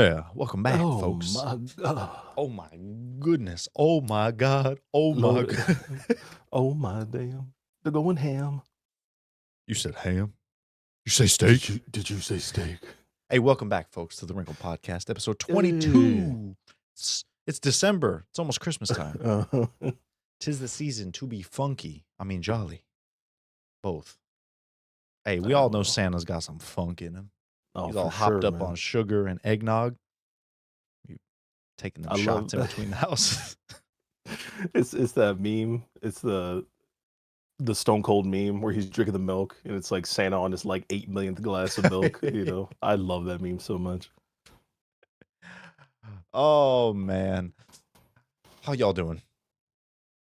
Yeah, welcome back, Oh folks. my God. Oh my goodness. Oh my God. Oh my Lord. God. Oh my damn. They're going ham. You said ham? You say Did steak? you did you say steak? Hey, welcome back, folks, to the Wrinkled Podcast, episode Hey. 22. It's December. It's almost Christmas time. Uh-huh. 'Tis the season to be funky. I mean, jolly. Both. Hey, we all know Oh, Santa's got some funk in him. oh, He's for all hopped sure, up on man. sugar and eggnog. You taking them I love shots in between the houses. it's that meme. It's the Stone Cold meme where he's drinking the milk and it's like Santa on his like 8 millionth glass of milk, you know. I love that meme so much. Oh, man. How y'all doing?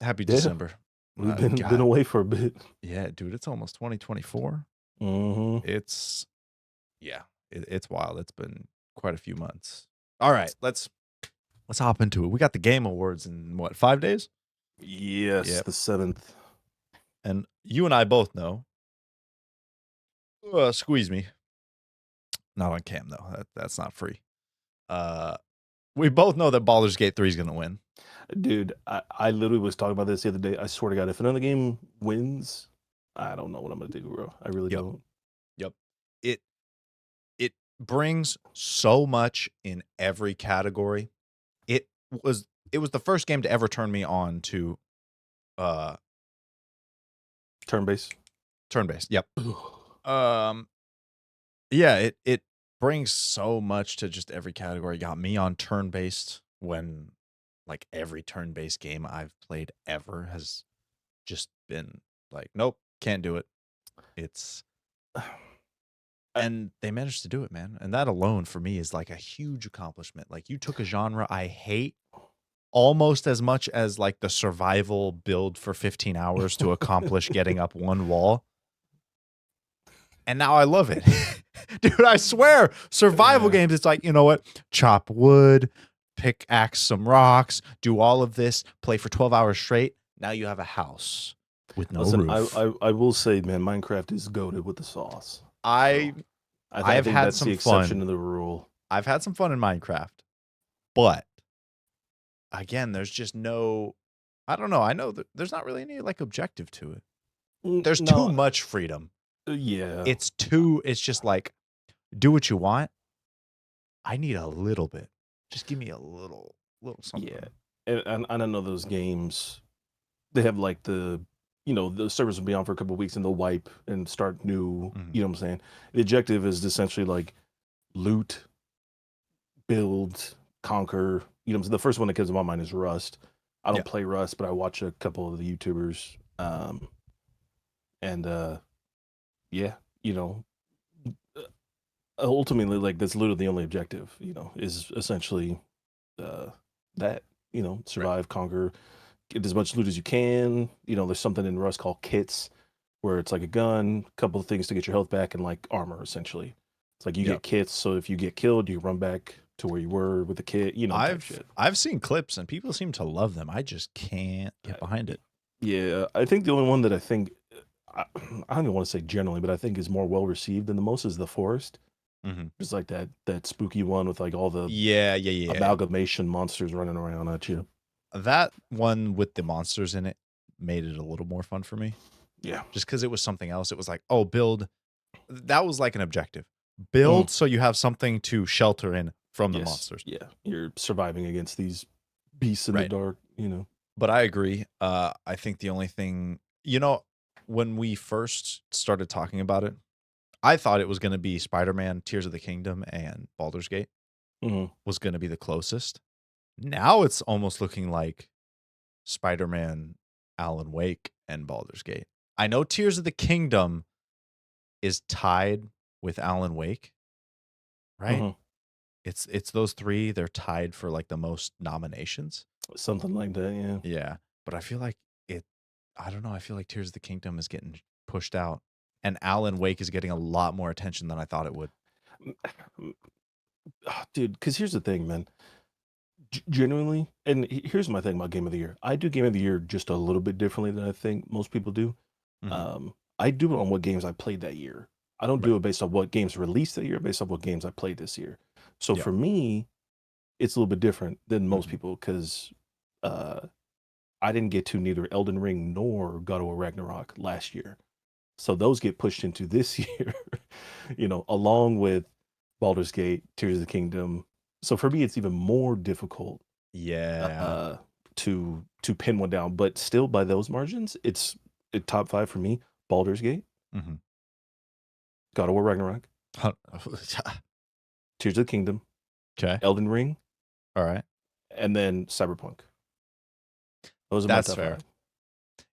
Happy Yeah, December. we've been God, away for a bit. yeah, dude, it's almost 2024. Mm-hmm. It's yeah, it's wild. It's been quite a few months. All right, let's hop into it. We got the Game Awards in what, 5 days? Yes, Yep. the 7th. And you and I both know. Squeeze me. Not on cam though. That's not free. Uh, we both know that Baldur's Gate 3 is gonna win. Dude, I literally was talking about this the other day. I swear to God, if another game wins, I don't know what I'm gonna do, bro. I really Yep. don't. Yep. It it brings so much in every category. It was it was the first game to ever turn me on to uh Turn-based. turn-based. Yep. Um yeah, it brings so much to just every category. Got me on turn-based when like every turn-based game I've played ever has just been like, nope, can't do it. It's I, and they managed to do it, man. And that alone for me is like a huge accomplishment. Like you took a genre I hate almost as much as like the survival build for 15 hours to accomplish getting up one wall. And now I love it. Dude, I swear, survival yeah. games, it's like, you know what? Chop wood, pickaxe some rocks, do all of this, play for 12 hours straight. Now you have a house with no Listen, I, roof. I I will say, man, Minecraft is goated with the sauce. I So I I have think had that's some the exception fun. to the rule. I've had some fun in Minecraft. But again, there's just no I don't know. I know that there's not really any like objective to it. There's too No, much freedom. yeah, It's just like do what you want. I need a little bit. Just give me a little yeah. something. And I don't know those games. They have like the servers will be on for a couple of weeks and they'll wipe and start new. Mhm. You know what I'm saying? The objective is essentially like loot, build, conquer. You know, the first one that comes to my mind is Rust. I Yeah. don't play Rust, but I watch a couple of the YouTubers. And yeah, you know, uh, ultimately, like that's literally the only objective. You know, is essentially uh, that. You know, Right. survive, conquer, get as much loot as you can. You know, there's something in Rust called kits, where it's like a gun, a couple of things to get your health back, and like armor essentially. It's like you Yep. get kits, so if you get killed, you run back to where you were with the kit, you know, type shit. I've seen clips and people seem to love them. I just can't get Uh, behind it. yeah, I think the only one that I think I don't even want to say generally, but I think is more well received than the most is the Forest. Mhm. Just like that spooky one with like all the Yeah, yeah, yeah. amalgamation monsters running around at you. That one with the monsters in it made it a little more fun for me. Yeah. Just because it was something else. It was like, oh, build. That was like an objective. Mhm. Build so you have something to shelter in from the Yes. monsters. Yeah. You're surviving against these beasts in the Right. dark, you know. But I agree. I think the only thing, when we first started talking about it, I thought it was going to be Spider-Man, Tears of the Kingdom, and Baldur's Gate Mhm. was going to be the closest. Now it's almost looking like Spider-Man, Alan Wake, and Baldur's Gate. I know Tears of the Kingdom is tied with Alan Wake, right? Mhm. It's those three. They're tied for like the most nominations. Something like that, yeah. Yeah, but I feel like it. I don't know. I feel like Tears of the Kingdom is getting pushed out, and Alan Wake is getting a lot more attention than I thought it would. Dude, because here's the thing, man. Genuinely, and here's my thing about Game of the Year. I do Game of the Year just a little bit differently than I think most people do. Mhm. I do it on what games I played that year. I don't Right. do it based on what games released that year, based on what games I played this year. So Yeah. for me, it's a little bit different than most Mhm. people because uh, I didn't get to neither Elden Ring nor God of War Ragnarok last year. So those get pushed into this year, along with Baldur's Gate, Tears of the Kingdom. So for me, it's even more difficult Yeah. uh, to pin one down. But still, by those margins, it's top five for me: Baldur's Gate, Mhm. God of War Ragnarok, Huh. Tears of the Kingdom, 'Kay. Elden Ring, Alright. and then Cyberpunk. Those are my That's top fair. five.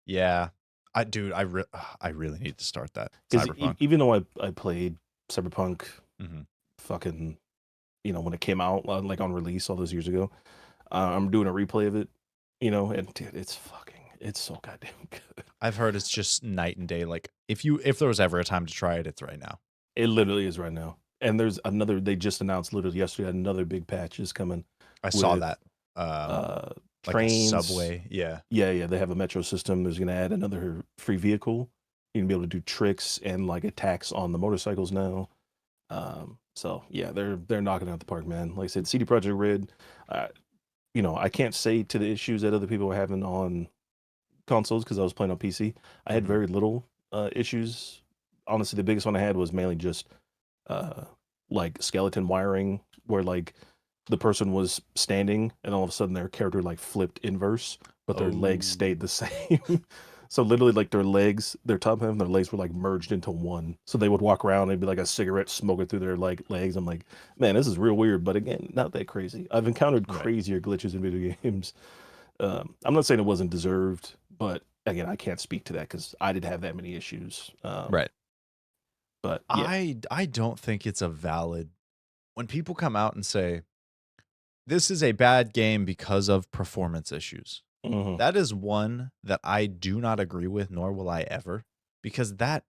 Yeah. I really need to start that. Because Cyberpunk. even though I played Cyberpunk, Mhm. fucking, when it came out, like on release all those years ago, I'm doing a replay of it, and dude, it's so goddamn good. I've heard it's just night and day, like, if there was ever a time to try it, it's right now. It literally is right now. And there's another. They just announced literally yesterday another big patch is coming I saw with that. Um, like a trains. subway, yeah. Yeah, yeah, they have a metro system. There's gonna add another free vehicle. You're gonna be able to do tricks and like attacks on the motorcycles now. So yeah, they're knocking it out the park, man. Like I said, CD Projekt Red. Uh, I can't say to the issues that other people were having on consoles because I was playing on PC. I had Mhm. very little issues. Honestly, the biggest one I had was mainly just uh, like skeleton wiring, where like the person was standing and all of a sudden their character like flipped inverse, but their legs stayed Oh, the same. So literally, like their top half and their legs were like merged into one. So they would walk around and it'd be like a cigarette smoking through their like legs. I'm like, man, this is real weird. But again, not that crazy. I've encountered right. crazier glitches in video games. I'm not saying it wasn't deserved, but again, I can't speak to that because I didn't have that many issues. Right. But yeah. I don't think it's a valid when people come out and say, "This is a bad game because of performance issues." Hmm. That is one that I do not agree with, nor will I ever, because that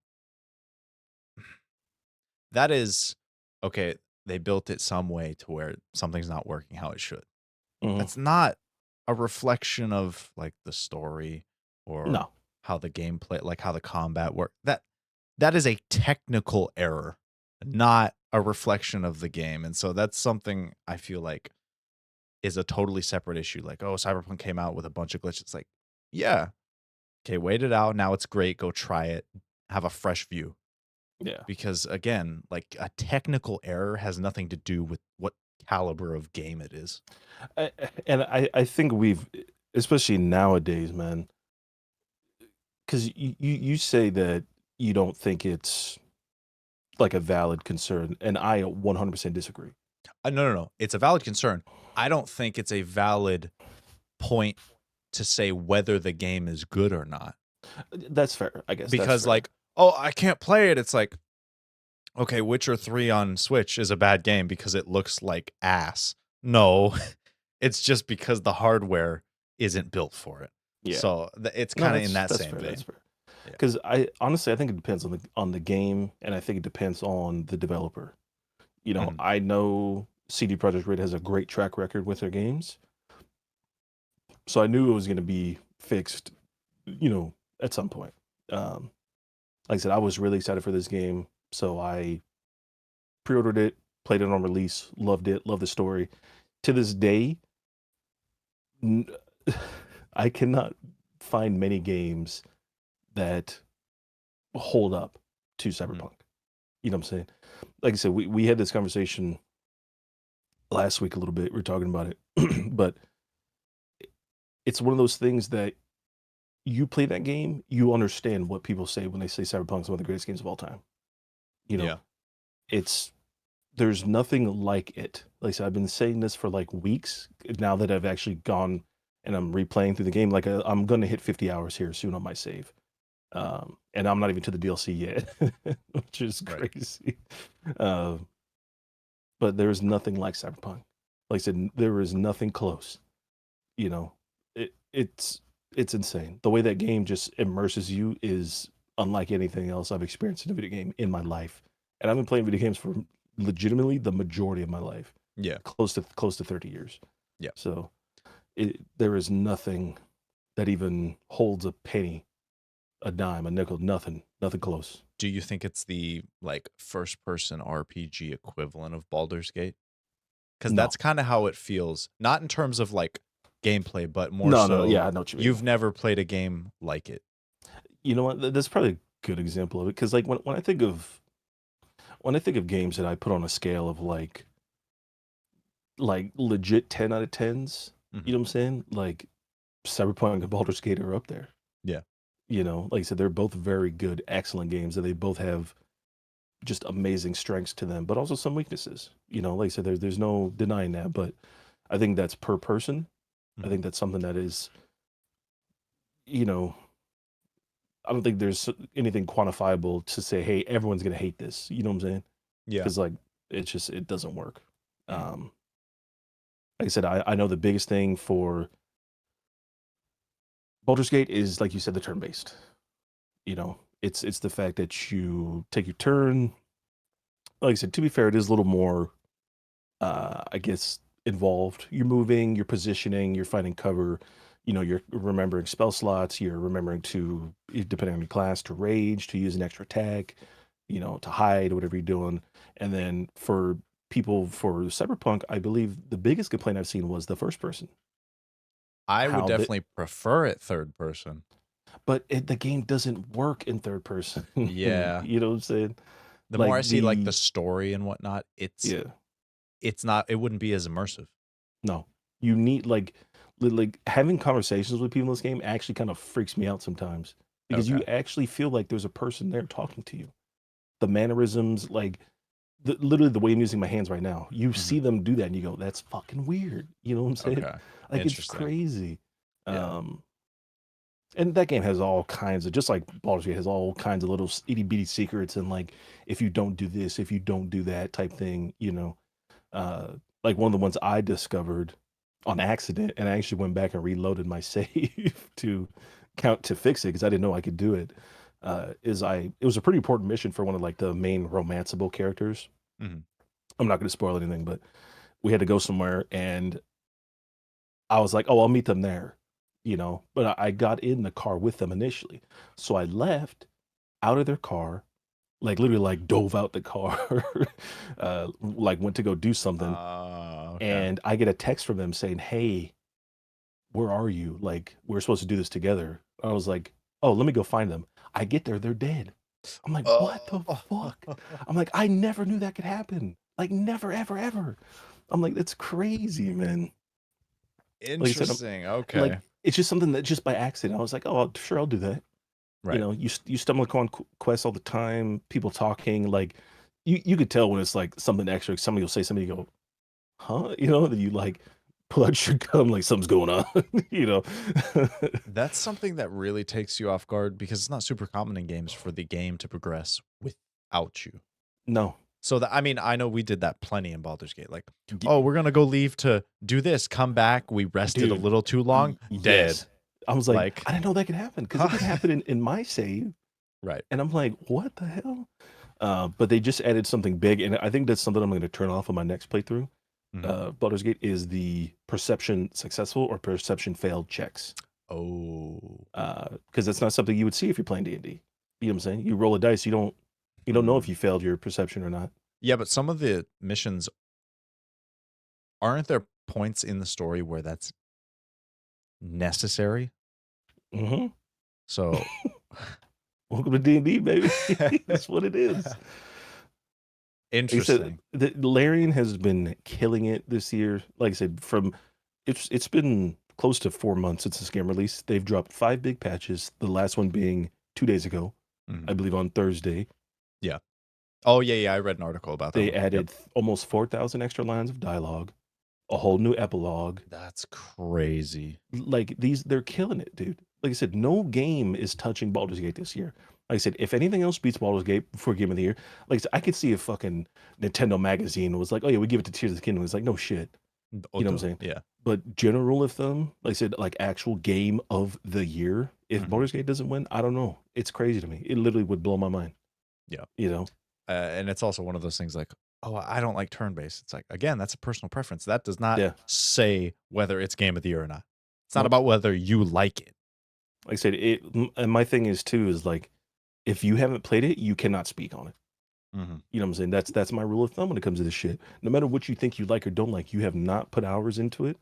is okay, they built it some way to where something's not working how it should. Hmm. That's not a reflection of, like, the story or No. how the gameplay like, how the combat work that is a technical error, not a reflection of the game, and so that's something I feel like is a totally separate issue, like, "Oh, Cyberpunk came out with a bunch of glitches." It's like, "Yeah, okay, wait it out, now it's great, go try it, have a fresh view." Yeah. Because, again, like, a technical error has nothing to do with what caliber of game it is. And I think we've, especially nowadays, man, because you say that you don't think it's like a valid concern, and I 100% disagree. No, no, no. It's a valid concern. I don't think it's a valid point to say whether the game is good or not. That's fair. I guess that's Because, fair. like, oh, I can't play it. It's like, okay, Witcher 3 on Switch is a bad game because it looks like ass. No, it's just because the hardware isn't built for it. Yeah. So it's No, kind of in that that's same fair. That's vein. fair. Yeah. Because I honestly I think it depends on the game, and I think it depends on the developer. Mhm. I know CD Projekt Red has a great track record with their games, so I knew it was going to be fixed. At some point. Um, like I said, I was really excited for this game, so I pre-ordered it, played it on release, loved it, loved the story. To this day, n- I cannot find many games that hold up to Mhm. Cyberpunk. You know what I'm saying? Like I said, we had this conversation last week a little bit. We were talking about it, but it's one of those things that you play that game, you understand what people say when they say Cyberpunk is one of the greatest games of all time. You know, Yeah. it's there's nothing like it. Like I said, I've been saying this for like weeks now that I've actually gone and I'm replaying through the game. Like I'm gonna hit 50 hours here soon on my save, and I'm not even to the DLC yet, which is Right. crazy. Uh, but there is nothing like Cyberpunk. Like I said, there is nothing close. You know, it's insane. The way that game just immerses you is unlike anything else I've experienced in a video game in my life. And I've been playing video games for legitimately the majority of my life, Yeah. close to 30 years. Yeah. So there is nothing that even holds a penny, a dime, a nickel, nothing close. Do you think it's the like first person RPG equivalent of Baldur's Gate? because No. that's kind of how it feels. Not in terms of like gameplay, but more No. so Yeah, I know what you mean. you've never played a game like it. You know what? That's probably a good example of it because like when I think of games that I put on a scale of like legit 10 out of 10s, you Mhm. know what I'm saying? Like Cyberpunk and Baldur's Gate are up there. Yeah. You know, like I said, they're both very good, excellent games, and they both have just amazing strengths to them, but also some weaknesses. You know, like I said, there's no denying that. But I think that's per person. I Mhm. think that's something that is, you know, I don't think there's anything quantifiable to say, hey, everyone's gonna hate this. You know what I'm saying? Yeah. Because like it doesn't work. Mhm. Um, like I said, I know the biggest thing for Baldur's Gate is like you said, the turn based. You know, it's the fact that you take your turn. Like I said, to be fair, it is a little more I guess involved. You're moving, you're positioning, you're finding cover. You know, you're remembering spell slots. You're remembering to, depending on your class, to rage, to use an extra attack, you know, to hide, whatever you're doing. And then for people for Cyberpunk, I believe the biggest complaint I've seen was the first person. I would How that, definitely prefer it third person. but the game doesn't work in third person. Yeah. You know what I'm saying? The more I Like see like the the story and whatnot, yeah. it's not it wouldn't be as immersive. No, you need like having conversations with people in this game actually kind of freaks me out sometimes because you Okay. actually feel like there's a person there talking to you. The mannerisms, like literally the way I'm using my hands right now, you Mhm. see them do that and you go, "That's fucking weird." You know what I'm saying? Okay. Like it's Interesting. crazy. Yeah. Um, and that game has all kinds of just like Baldur's Gate has all kinds of little itty bitty secrets and like if you don't do this, if you don't do that type thing, you know. Uh, like one of the ones I discovered on accident, and I actually went back and reloaded my save to count to fix it because I didn't know I could do it. It was a pretty important mission for one of like the main romanceable characters. Mhm. I'm not going to spoil anything, but we had to go somewhere, and I was like, "Oh, I'll meet them there," you know. But I got in the car with them initially, so I left out of their car, like literally like dove out the car, like went to go do something, Okay. and I get a text from them saying, "Hey, where are you? Like, we're supposed to do this together." I was like, "Oh, let me go find them." I get there, they're dead. I'm like, "What the Oh. fuck?" I'm like, "I never knew that could happen. Like, never, ever, ever." I'm like, "That's crazy, man." Like I said, I'm Interesting. Okay. like, it's just something that just by accident, I was like, "Oh, sure, I'll do that." You Right. know, you stumble upon quests all the time, people talking, like, you could tell when it's like something extra. Somebody will say something, you go, huh? You know, then you like pull out your gun like something's going on, you know. That's something that really takes you off guard because it's not super common in games for the game to progress without you. No, So that I mean, I know we did that plenty in Baldur's Gate. Like, oh, y- we're gonna go leave to do this. Come back. We rested a dude, little too long. Dead. yes. I was like, Like, I didn't know that could happen because it didn't happen in my save. right. And I'm like, what the hell? But they just added something big. And I think that's something I'm going to turn off on my next playthrough. Mhm. Baldur's Gate is the perception successful or perception failed checks. Oh. Because that's not something you would see if you're playing D&D. You know what I'm saying? You roll a dice, you don't know if Hmm. you failed your perception or not. Yeah, but some of the missions aren't there points in the story where that's necessary? Hmm. So Welcome to D&D, baby. That's what it is. Like I said, interesting. Larian has been killing it this year. Like I said, from it's been close to 4 months since this game released. They've dropped 5 big patches. The last one being 2 days ago, I Mhm. believe on Thursday. Yeah. Oh yeah, yeah. I read an article about that They one. Yep. added almost 4,000 extra lines of dialogue, a whole new epilogue. That's crazy. Like they're killing it, dude. Like I said, no game is touching Baldur's Gate this year. Like I said, if anything else beats Baldur's Gate for Game of the Year, like I said, I could see if fucking Nintendo Magazine was like, "Oh yeah, we give it to Tears of the Kingdom." It's like, no shit. Oh, You know what I'm duh. saying? Yeah. But general rule of thumb, like I said, like actual game of the year, if Mhm. Baldur's Gate doesn't win, I don't know. It's crazy to me. It literally would blow my mind. Yeah. You know? And it's also one of those things like, oh, I don't like turn based. It's like, again, that's a personal preference. That does not Yeah. say whether it's game of the year or not. It's not Nope. about whether you like it. Like I said, and my thing is too is like if you haven't played it, you cannot speak on it. Mhm. You know what I'm saying? That's my rule of thumb when it comes to this shit. No matter what you think you like or don't like, you have not put hours into it.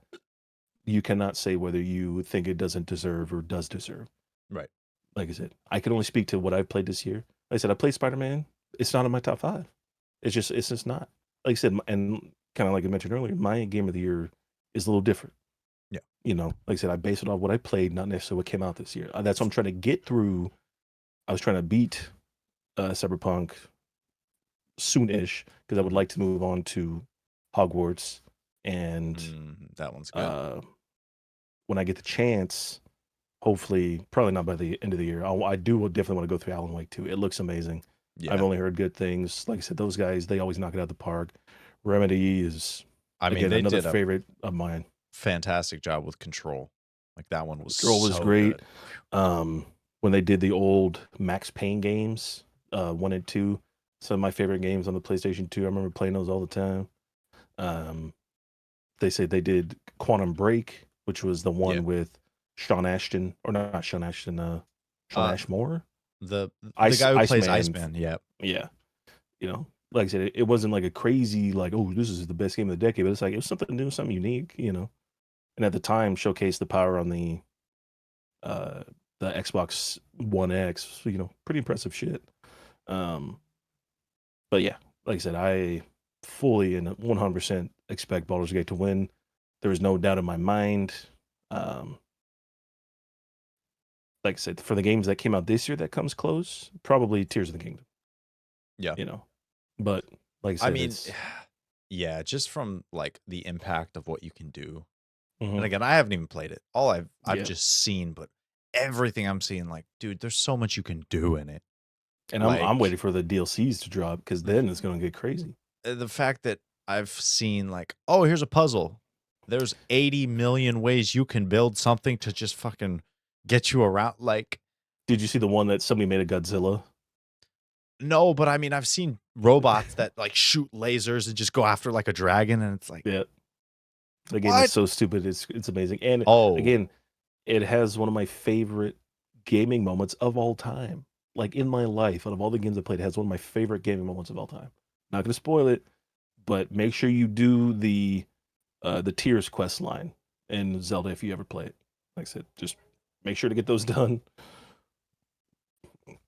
You cannot say whether you think it doesn't deserve or does deserve. Right. Like I said, I can only speak to what I've played this year. Like I said, I played Spider-Man. It's not in my top 5. It's just not. Like I said, and kind of like I mentioned earlier, my game of the year is a little different. Yeah. You know, like I said, I base it off what I played, not necessarily what came out this year. That's what I'm trying to get through. I was trying to beat Cyberpunk soon-ish because I would Mhm. like to move on to Hogwarts, and That one's good. uh, when I get the chance, hopefully, probably not by the end of the year, I do definitely want to go through Alan Wake 2. It looks amazing. I've Yeah. only heard good things. Like I said, those guys, they always knock it out of the park. Remedy is, I mean, again, they another did a favorite of mine. fantastic job with Control. Like, that one was Girl was so great. good. When they did the old Max Payne games, 1 and 2, some of my favorite games on the PlayStation 2. I remember playing those all the time. Um, they say they did Quantum Break, which was the Yeah. one with Sean Ashton, or not Sean Ashton, Sean Uh, Ashmore, the guy who plays Iceman. Iceman, yeah. Yeah, you know, like I said, it wasn't like a crazy like, oh, this is the best game of the decade, but it's like it was something new, something unique, you know. And at the time, showcased the power on uh the Xbox One X. You know, pretty impressive shit. Um, but yeah, like I said, I fully and 100% expect Baldur's Gate to win. There is no doubt in my mind. Um, like I said, for the games that came out this year that comes close, probably Tears of the Kingdom, Yeah. you know. But like I I said, mean, it's yeah, just from, like, the impact of what you can do. And mhm, again, I haven't even played it. All I've yeah. just seen, but everything I'm seeing, like, dude, there's so much you can do in it. And I'm Like, waiting for the DLCs to drop because then it's gonna get crazy. the fact that I've seen, like, oh, here's a puzzle. There's 80 million ways you can build something to just fucking get you around. Like, Did you see the one that somebody made a Godzilla? no, but I mean, I've seen robots that, like, shoot lasers and just go after, like, a dragon, and it's like, Yeah, the game is what? so stupid. It's amazing. And Oh, again, it has one of my favorite gaming moments of all time. Like in my life, out of all the games I played, it has one of my favorite gaming moments of all time. Not gonna spoil it, but make sure you do the Tears quest line in Zelda if you ever play it. Like I said, just make sure to get those done.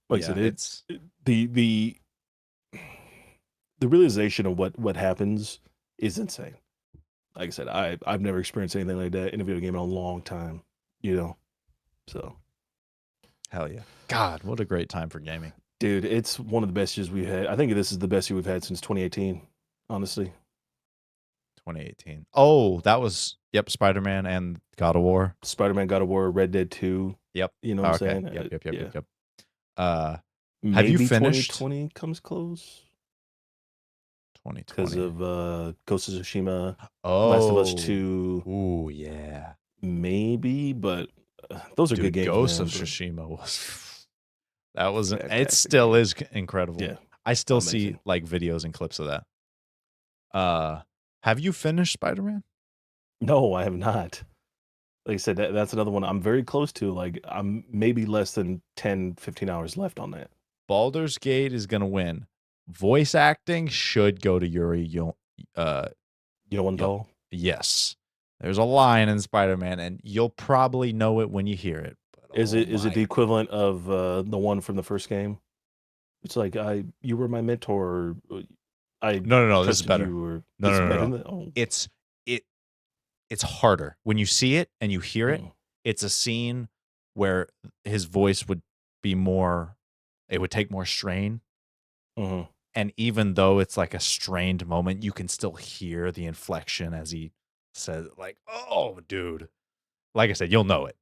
Like I yeah, said, it's the the realization of what happens is insane. Like I said, I've never experienced anything like that in a video game in a long time. You know, so hell yeah. God, what a great time for gaming. dude, it's one of the best years we've had. I think this is the best year we've had since 2018. Honestly, 2018. Oh, that was, yep, Spider-Man and God of War. Spider-Man, God of War, Red Dead 2. Yep. You know what I'm Okay. saying? Yep, yep, yep, yep, Yeah, yep. Uh, have you maybe finished 2020 comes close because 2020? of Ghost of Tsushima, Last of Us Oh. 2, Ooh, yeah. maybe. But those are good Dude, games, Ghost of man. But Tsushima was that was it fantastic still game. is incredible. Yeah, I still see, amazing. like, videos and clips of that. Uh, have you finished Spider-Man? No, I have not. Like I said, that's another one I'm very close to. Like I'm maybe less than 10, 15 hours left on that. Baldur's Gate is gonna win. Voice acting should go to Yuri uh, You know, one Yo doll. yes. There's a line in Spider-Man, and you'll probably know it when you hear it, but oh Is it my the equivalent of the one from the first game? It's like you were my mentor. I no, no, no, this is trusted better. you, or No, it's no, no, better no. than that. Oh, It's it it's harder. When you see it and you hear it, mm, it's a scene where his voice would be more it would take more strain, mhm. and even though it's like a strained moment, you can still hear the inflection as he says, like, "Oh, dude." Like I said, you'll know it.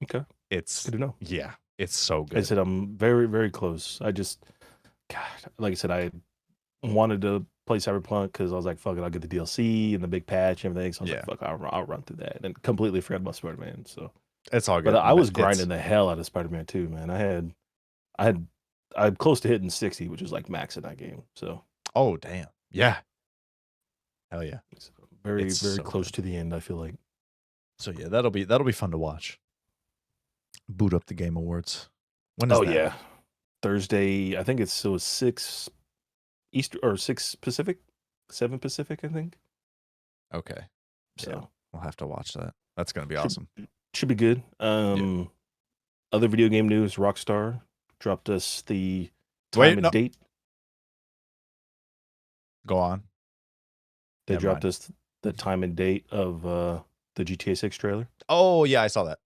Okay, good It's to know. yeah, it's so I good. said I'm very, very close. I just, God, like I said, I wanted to play Cyberpunk because I was like, fuck it, I'll get the DLC and the big patch and everything. So I was like, Yeah. fuck, I'll run through that, and completely forgot about Spider-Man. So, It's all but good. I But was it's grinding the hell out of Spider-Man too, man. I had, I'm close to hitting 60, which is like max in that game. So oh, damn. Yeah. Hell yeah. it's very, It's very so close good. to the end. I feel like. So yeah, that'll be fun to watch. Boot up the Game Awards. When is Oh that? yeah, Thursday. I think it's so 6 East or 6 Pacific, 7 Pacific, I think. Okay. Yeah, So we'll have to watch that. That's gonna be should awesome. should be good. Yeah. Other video game news: Rockstar dropped us the time Wait, and no. date. Go on. They Never dropped mind. us the time and date of the GTA 6 trailer. Oh yeah, I saw that.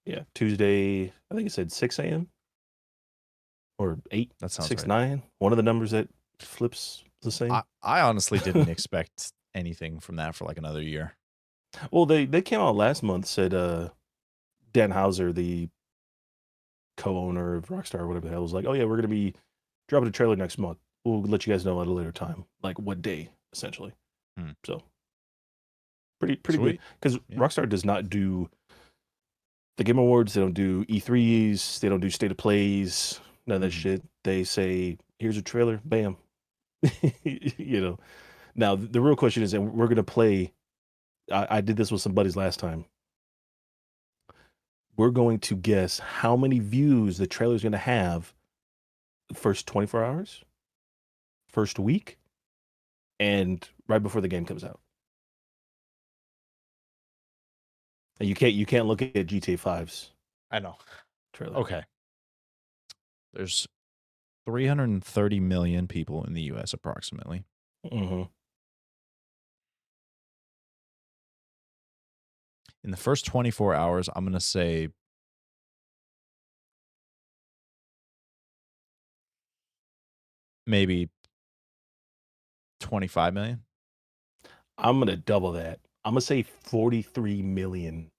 Yeah, Tuesday. I think it said 6 a.m. or 8, That sounds 6, right. 9. One of the numbers that flips the same. I honestly didn't expect anything from that for like another year. Well, they came out last month. Said Dan Houser, the co-owner of Rockstar, or whatever the hell, was like, "Oh yeah, we're gonna be dropping a trailer next month. We'll let you guys know at a later time, like what day, essentially." Hmm. So pretty good Sweet. because Yeah. Rockstar does not do the Game Awards. They don't do E3s. They don't do state of plays. None of that Mhm. shit. They say, "Here's a trailer, bam." you know. Now the real question is, and we're gonna play. I did this with some buddies last time. We're going to guess how many views the trailer is going to have the first 24 hours, first week, and right before the game comes out. And you can't look at GTA 5's I know. trailer. Okay. There's 330 million people in the US approximately. Hmm. In the first 24 hours, I'm going to say maybe 25 million. I'm gonna double that. I'm gonna say 43 million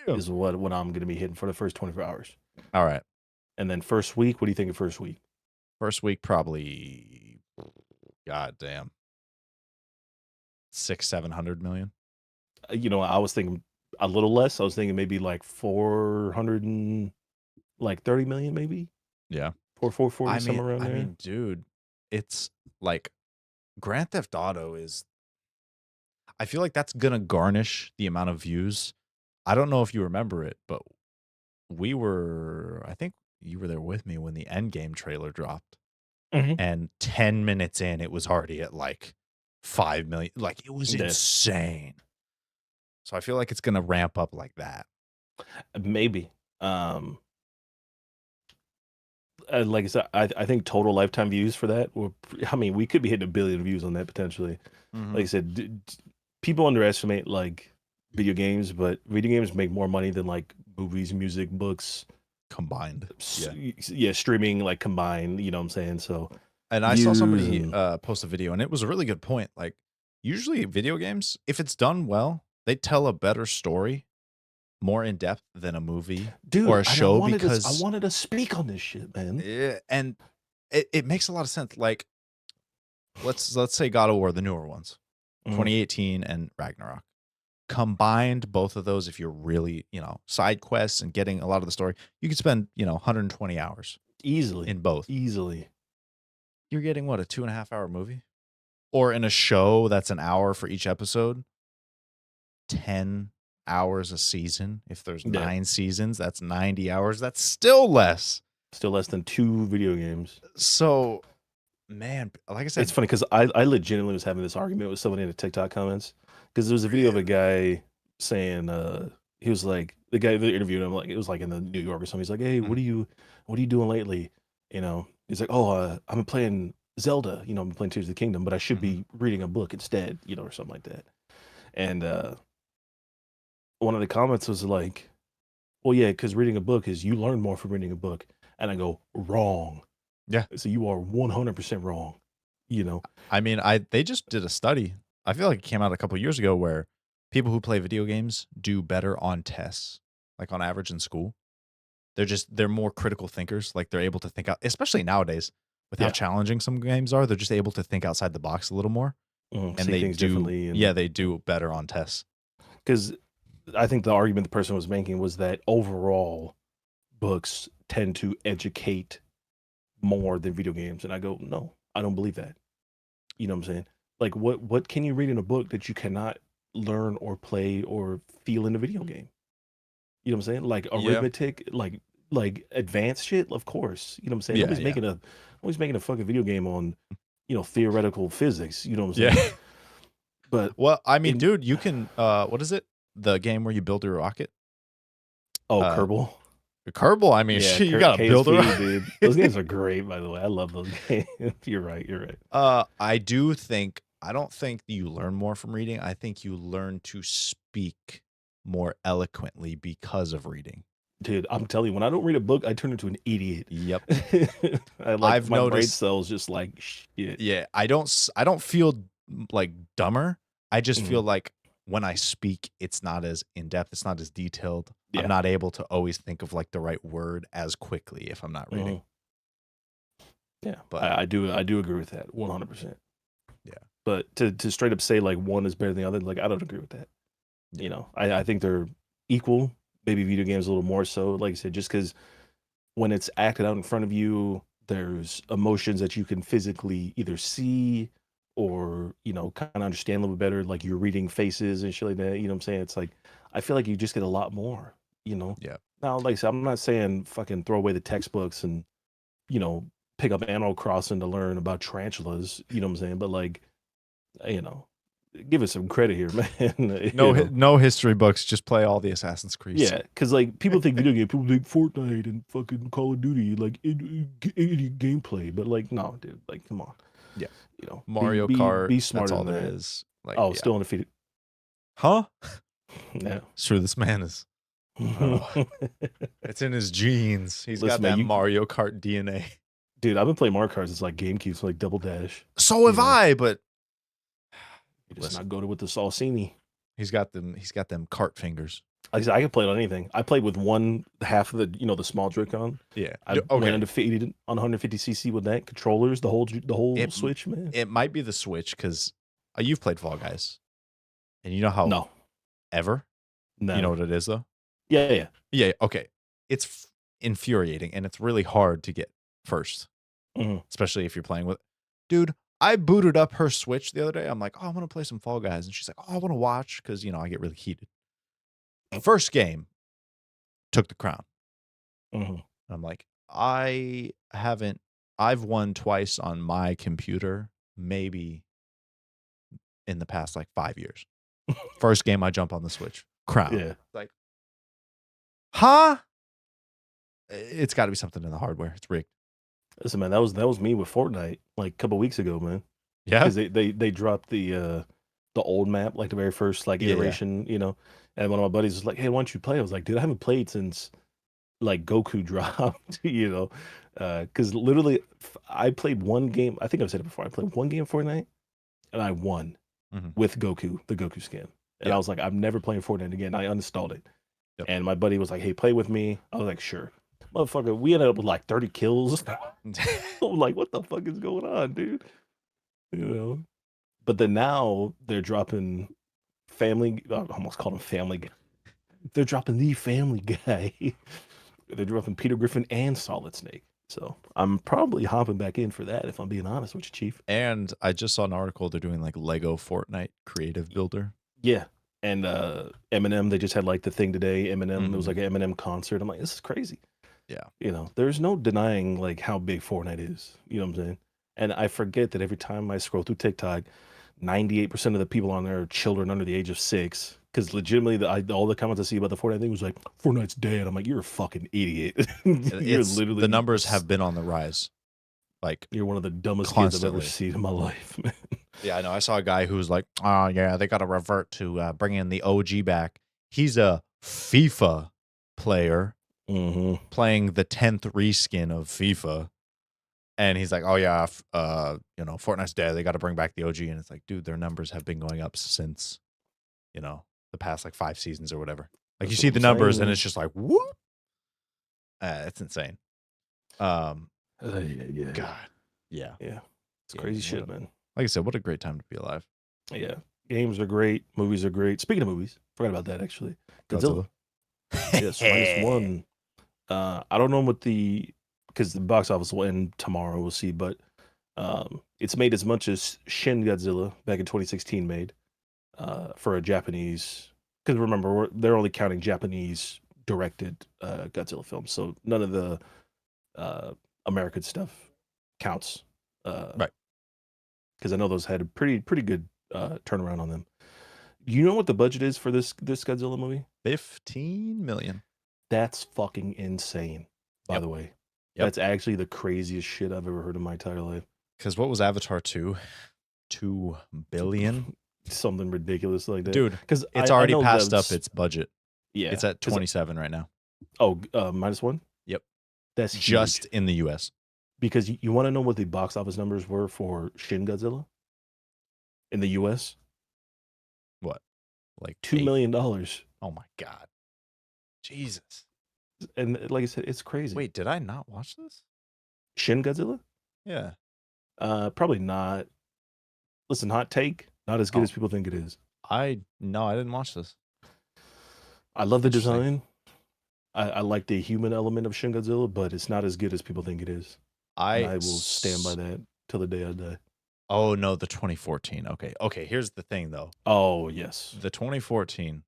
Damn. is what I'm gonna be hitting for the first 24 hours. All right. And then first week, what do you think of first week? First week, probably, god damn, 700 million. I was thinking a little less. I was thinking maybe like 400 and like 30 million, maybe Yeah. 440, somewhere around I there. mean, dude, it's like Grand Theft Auto is, I feel like that's going to garnish the amount of views. I don't know if you remember it, but I think you were there with me when the Endgame trailer dropped. Hmm. And 10 minutes in, it was already at like 5 million. Like it was Yeah, insane. So I feel like it's going to ramp up like that. maybe. Um, like I said, I think total lifetime views for that I mean, we could be hitting 1 billion views on that potentially. Like I Mhm. said, people underestimate like video games, but video games make more money than like movies, music, books, Combined. Yeah. yeah, streaming like combined. You know what I'm saying? So And I saw views somebody and post a video, and it was a really good point. Like, usually video games, if it's done well, they tell a better story, more in depth than a movie or dude, a and I show wanted to I because wanted to speak on this shit, man. and it makes a lot of sense. Like, let's say God of War, the newer ones, Mhm. 2018 and Ragnarok. Combined both of those, if you're really, side quests and getting a lot of the story, you could spend, 120 hours Easily, in both. easily. You're getting what, a 2.5 hour movie? Or in a show that's an hour for each episode, 10 hours a season. If there's Yeah, 9 seasons, that's 90 hours. That's still less. still less than 2 video games. So, man, like I It's said, funny because I legitimately was having this argument with somebody in the TikTok comments because there was a video of a really? guy saying he was like the guy that interviewed him, like it was like in the New York or something. He's like, "Hey, Mhm, what are you doing lately?" He's like, "Oh, I'm playing Zelda. I'm playing Tears of the Kingdom, but I should mhm. be reading a book instead, or something like that." And one of the comments was like, "Well, yeah, because reading a book is you learn more from reading a book." And I go, "Wrong. Yeah. So you are 100% wrong." You know, I mean, they just did a study. I feel like it came out a couple years ago where people who play video games do better on tests, like on average in school. They're more critical thinkers. Like they're able to think out, especially nowadays with how yeah. challenging some games are. They're just able to think outside the box a little more, and See things differently, yeah, and they do better on tests. because I think the argument the person was making was that overall books tend to educate more than video games, and I go, no, I don't believe that. You know what I'm saying? Like, what can you read in a book that you cannot learn or play or feel in a video game? You know what I'm saying? Like Yeah, arithmetic, like advanced shit. Of course, you know what I'm saying. yeah, yeah. Nobody's making a fucking video game on theoretical physics. You know what I'm Yeah. saying? But Well, I mean, in dude, you can what is it? The game where you build a rocket? Uh Kerbal. Kerbal, I mean, Yeah, shit, you gotta build a KSP, rocket. dude. Those games are great, by the way. I love those games. You're right. You're right. I don't think you learn more from reading. I think you learn to speak more eloquently because of reading. Dude, I'm telling you, when I don't read a book, I turn into an idiot. Yep. I like I've my brain noticed, cells just like shit. yeah, I don't feel like dumber. I just feel Mhm. like when I speak, it's not as in depth, it's not as detailed. I'm Yeah. not able to always think of like the right word as quickly if I'm not reading. Mhm. Yeah. But I do agree with that 100%. yeah, But to straight up say like one is better than the other, like I don't agree with that. yeah, I think they're equal. Maybe video games a little more so. Like I said, just because when it's acted out in front of you, there's emotions that you can physically either see or, kind of understand a little bit better. Like you're reading faces and shit like that. You know what I'm saying? It's like, I feel like you just get a lot more, you know? yeah. Now, like I said, I'm not saying fucking throw away the textbooks and, you know, pick up Animal Crossing to learn about tarantulas. You know what I'm saying? But like, you know, give us some credit here, man. No history books, just play all the Assassin's Creeds. Yeah, because like people think video game, people think Fortnite and fucking Call of Duty, like gameplay, but like no, dude, like come on, Yeah. be Mario be Kart, be that's smarter all than there that. is. Like, Oh, yeah. still undefeated. Huh? Yeah. Sure, this man is, I don't know. It's in his genes. He's got Listen, man, that you Mario Kart DNA. dude, I've been playing Mario Kart since like GameCube, so like Double Dash. So have You know, I, but you're just listen, not good with the Salsini. he's got them cart fingers. Like I said, I can play it on anything. I played with one half of the small Joy-Con. Yeah. I went Okay. undefeated on 150cc with that controllers, the whole It Switch, man. it might be the Switch because you've played Fall Guys, and you know how No, ever. You know never. what it is though. Yeah, yeah. Yeah. Okay. It's infuriating, and it's really hard to get first, Mhm. especially if you're playing with. Dude, I booted up her Switch the other day. I'm like, oh, I want to play some Fall Guys, and she's like, oh, I want to watch because I get really heated. First game took the crown. Mhm. I'm like, I've won twice on my computer, maybe in the past like 5 years. First game I jump on the Switch, crown. Yeah. Like, huh? It's got to be something in the hardware. It's rigged. Listen, man, that was me with Fortnite like a couple weeks ago, man. Yeah. Because they dropped the old map, like the very first like Yeah. Yeah. iteration, and one of my buddies was like, "Hey, why don't you play?" I was like, "Dude, I haven't played since like Goku dropped," because literally I played one game. I think I've said it before. I played one game of Fortnite and I won Hmm. with Goku, the Goku skin, and I Yeah. was like, "I'm never playing Fortnite again." I uninstalled it, Yep. and my buddy was like, "Hey, play with me." I was like, "Sure." Motherfucker, we ended up with like 30 kills. I'm like, what the fuck is going on, dude? You know. But then now they're dropping Family. I almost called him Family Guy. They're dropping the Family Guy. They're dropping Peter Griffin and Solid Snake. So I'm probably hopping back in for that if I'm being honest with you, Chief. And I just saw an article they're doing like Lego Fortnite Creative Builder. Yeah. And Eminem, they just had like the thing today. Eminem, it was Mhm. like an Eminem concert. I'm like, this is crazy. Yeah. There's no denying like how big Fortnite is. You know what I'm saying? And I forget that every time I scroll through TikTok, 98% of the people on there are children under the age of 6. Because legitimately, all the comments I see about the Fortnite thing was like, Fortnite's dead. I'm like, you're a fucking idiot. You're It's the literally, numbers have been on the rise, like you're one of the dumbest kids I've ever constantly. seen in my life, man. Yeah, I know. I saw a guy who was like, "Oh yeah, they got to revert to bringing the OG back." He's a FIFA player Hmm. playing the 10th reskin of FIFA, and he's like, "Oh yeah, Fortnite's dead. They got to bring back the OG." And it's like, dude, their numbers have been going up since the past like 5 seasons or whatever. Like you That's what see I'm the numbers, and saying. it's just like, whoop, it's insane. Um, Yeah, yeah, God, yeah, yeah. It's yeah. crazy shit, man. Like I said, what a great time to be alive. Yeah. Games are great. Movies are great. Speaking of movies, forgot about that actually. Godzilla. Godzilla. Yes, -1. I don't know what because the box office will end tomorrow. We'll see, but it's made as much as Shin Godzilla back in 2016 made for a Japanese. Because remember, they're only counting Japanese directed Godzilla films, so none of the uh, American stuff counts. Right. because I know those had a pretty good turnaround on them. Do you know what the budget is for this Godzilla movie? 15 million. That's fucking insane. By Yep. the way, Yep. that's actually the craziest shit I've ever heard in my entire life. Because what was Avatar 2? 2 billion? Something ridiculous like that. Dude, Because it's I already know passed up that's its budget. yeah. It's at Because 27 right now. -1. Yep. That's Just huge. in the US. Because you want to know what the box office numbers were for Shin Godzilla in the US? What? Like $2 8? million. Oh my God. Jesus. And like I said, it's crazy. Wait, did I not watch this? Shin Godzilla? Yeah. Probably not. Listen, hot take, not as good Oh, as people think it is. no, I didn't watch this. I love the Interesting. design. I like the human element of Shin Godzilla, but it's not as good as people think it is. And I will stand by that till the day I die. Oh no, the 2014. Okay. Here's the thing though. Oh yes, The 2014.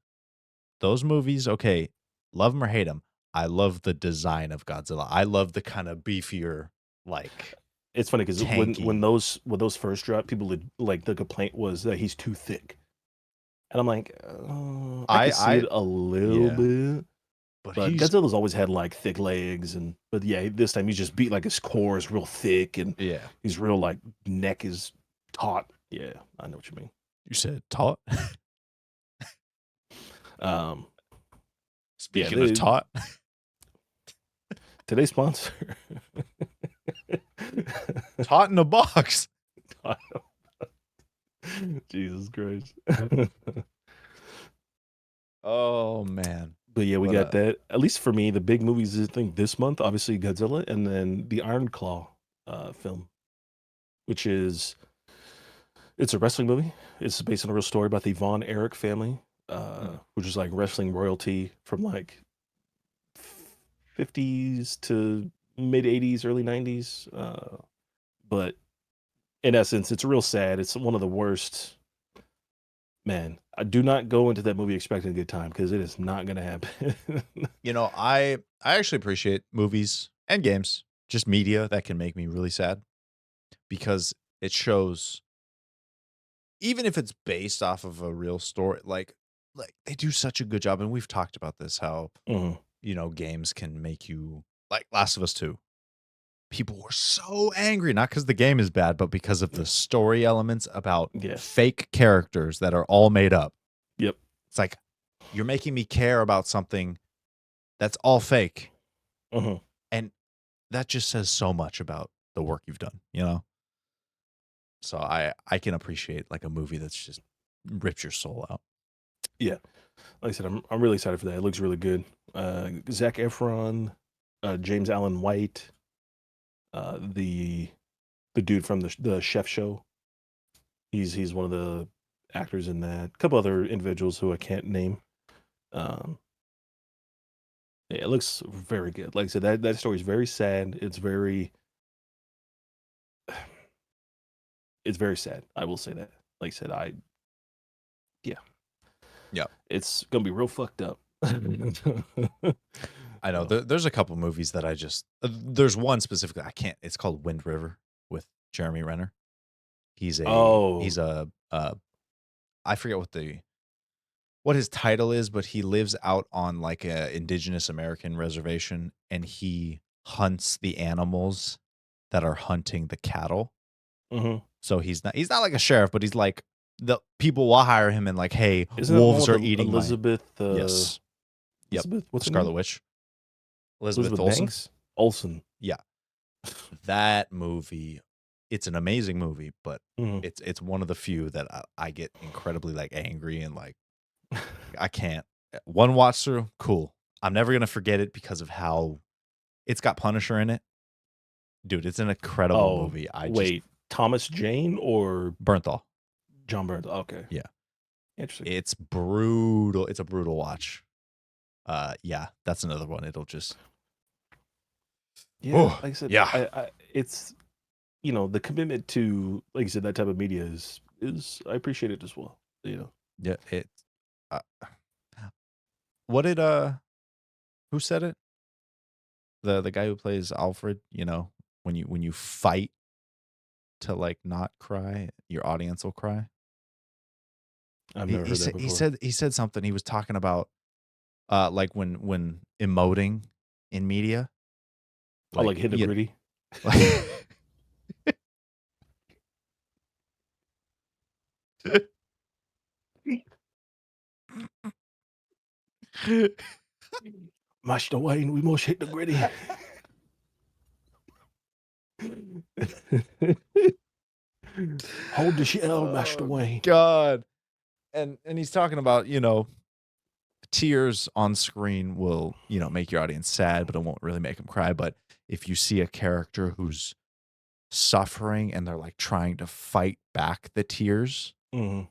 Those movies. Okay, love them or hate them. I love the design of Godzilla. I love the kind of beefier, like it's funny because when tanky. those first dropped, people would, like the complaint was that he's too thick, and I'm like, I can see I it a little yeah, bit. but But he's Godzilla's always had like thick legs, but yeah, this time he's just beat like his core is real thick and yeah. he's real like neck is taut. Yeah, I know what you mean. You said taut. Um, Speaking of taut, today's sponsor. taut in a box. Jesus Christ. Oh man. But yeah, we But got that. At least for me, the big movies I think this month, obviously Godzilla, and then the Iron Claw film, which is it's a wrestling movie. It's based on a real story about the Von Erich family, which is like wrestling royalty from like 50s to mid 80s, early 90s. But in essence, it's real sad. It's one of the worst. Man, I do not go into that movie expecting a good time because it is not going to happen. I actually appreciate movies and games, just media that can make me really sad because it shows, even if it's based off of a real story, like they do such a good job, and we've talked about this, how Mhm. games can make you, like Last of Us 2. People were so angry, not because the game is bad, but because of the story elements about Yeah. fake characters that are all made up. Yep. It's like, you're making me care about something that's all fake. Mhm. And that just says so much about the work you've done, So I can appreciate like a movie that's just rips your soul out. Yeah. Like I said, I'm really excited for that. It looks really good. Zac Efron, James Allen White, the dude from the Chef Show. He's one of the actors in that. A couple other individuals who I can't name. Um, yeah, it looks very good. Like I said, that story is very sad. It's very sad. I will say that. Like I said, yeah, Yeah. it's gonna be real fucked up. I know there's a couple movies that I just, there's one specifically I can't. It's called Wind River with Jeremy Renner. He's Oh, a I forget what his title is, but he lives out on like a indigenous American reservation, and he hunts the animals that are hunting the cattle. mhm. So he's not like a sheriff, but he's like, the people will hire him and like, hey, Isn't that the one wolves with are eating my, Elizabeth? yes, yep, Elizabeth, the what's her Scarlet name? Witch, Elizabeth Elizabeth Olsen. Banks? Olsen. Yeah, that movie, it's an amazing movie, but Mhm. it's one of the few that I get incredibly like angry and like I can't. One watch through, cool. I'm never gonna forget it because of how it's got Punisher in it, dude. It's an incredible Oh, movie. I just wait, Thomas Jane or Bernthal. John Burns? Okay, Yeah, interesting. it's brutal. It's a brutal watch. Yeah, that's another one. It'll just, Yeah, oh like I said, yeah, it's the commitment to, like you said, that type of media is I appreciate it as well. yeah. It. Uh, what did who said it? The guy who plays Alfred. When you fight to like not cry, your audience will cry. I've He never he heard that said he before. said he said something. He was talking about like when emoting in media, Oh, like like hit the you know, gritty. like Master Wayne, we must hit the gritty. Hold the shell, Master oh Wayne. God. And he's talking about, tears on screen will, make your audience sad, but it won't really make them cry. But if you see a character who's suffering and they're like trying to fight back the tears, Mhm.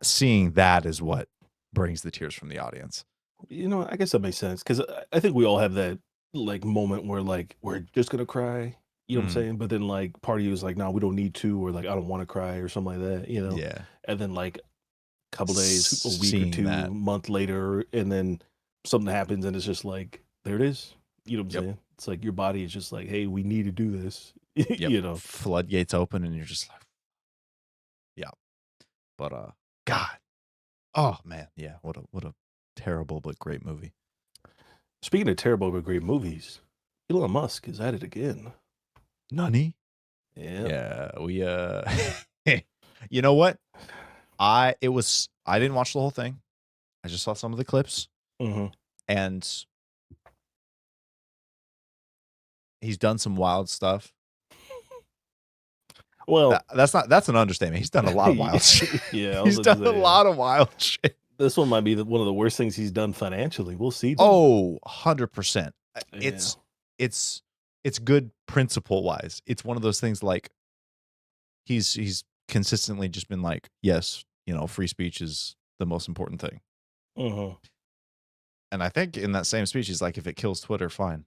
seeing that is what brings the tears from the audience. I guess that makes sense because I think we all have that like moment where like we're just gonna cry. You know what I'm Mm, saying? But then like part of you is like, no, we don't need to, or like I don't want to cry or something like that. yeah. And then like a couple days, a week or Seeing two, that. month later, and then something happens and it's just like there it is. You know what I'm Yep. saying? It's like your body is just like, hey, we need to do this. Yep. you know. Floodgates open and you're just like, yeah. But God. Oh man. Yeah. What a terrible but great movie. Speaking of terrible but great movies, Elon Musk is at it again. Nani? Yeah. Yeah, we you know what? I didn't watch the whole thing. I just saw some of the clips hmm and he's done some wild stuff. Well, That's an understatement. He's done a lot of wild shit. yeah, I was He's about to done a say, yeah. lot of wild shit. This one might be one of the worst things he's done financially. We'll see though. Oh, 100%. Yeah. It's it's good principle wise. It's one of those things like he's consistently just been like, yes, free speech is the most important thing. hmm And I think in that same speech, he's like, if it kills Twitter, fine.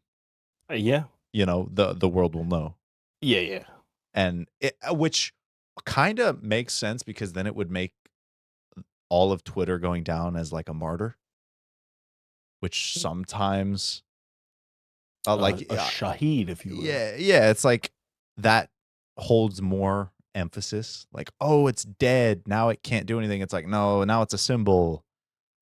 Yeah. The world will know. Yeah. Yeah. And which kind of makes sense because then it would make all of Twitter going down as like a martyr, which sometimes A shaheed, if you will. yeah, it's like that holds more emphasis. Like, oh, it's dead. Now it can't do anything. It's like, no, now it's a symbol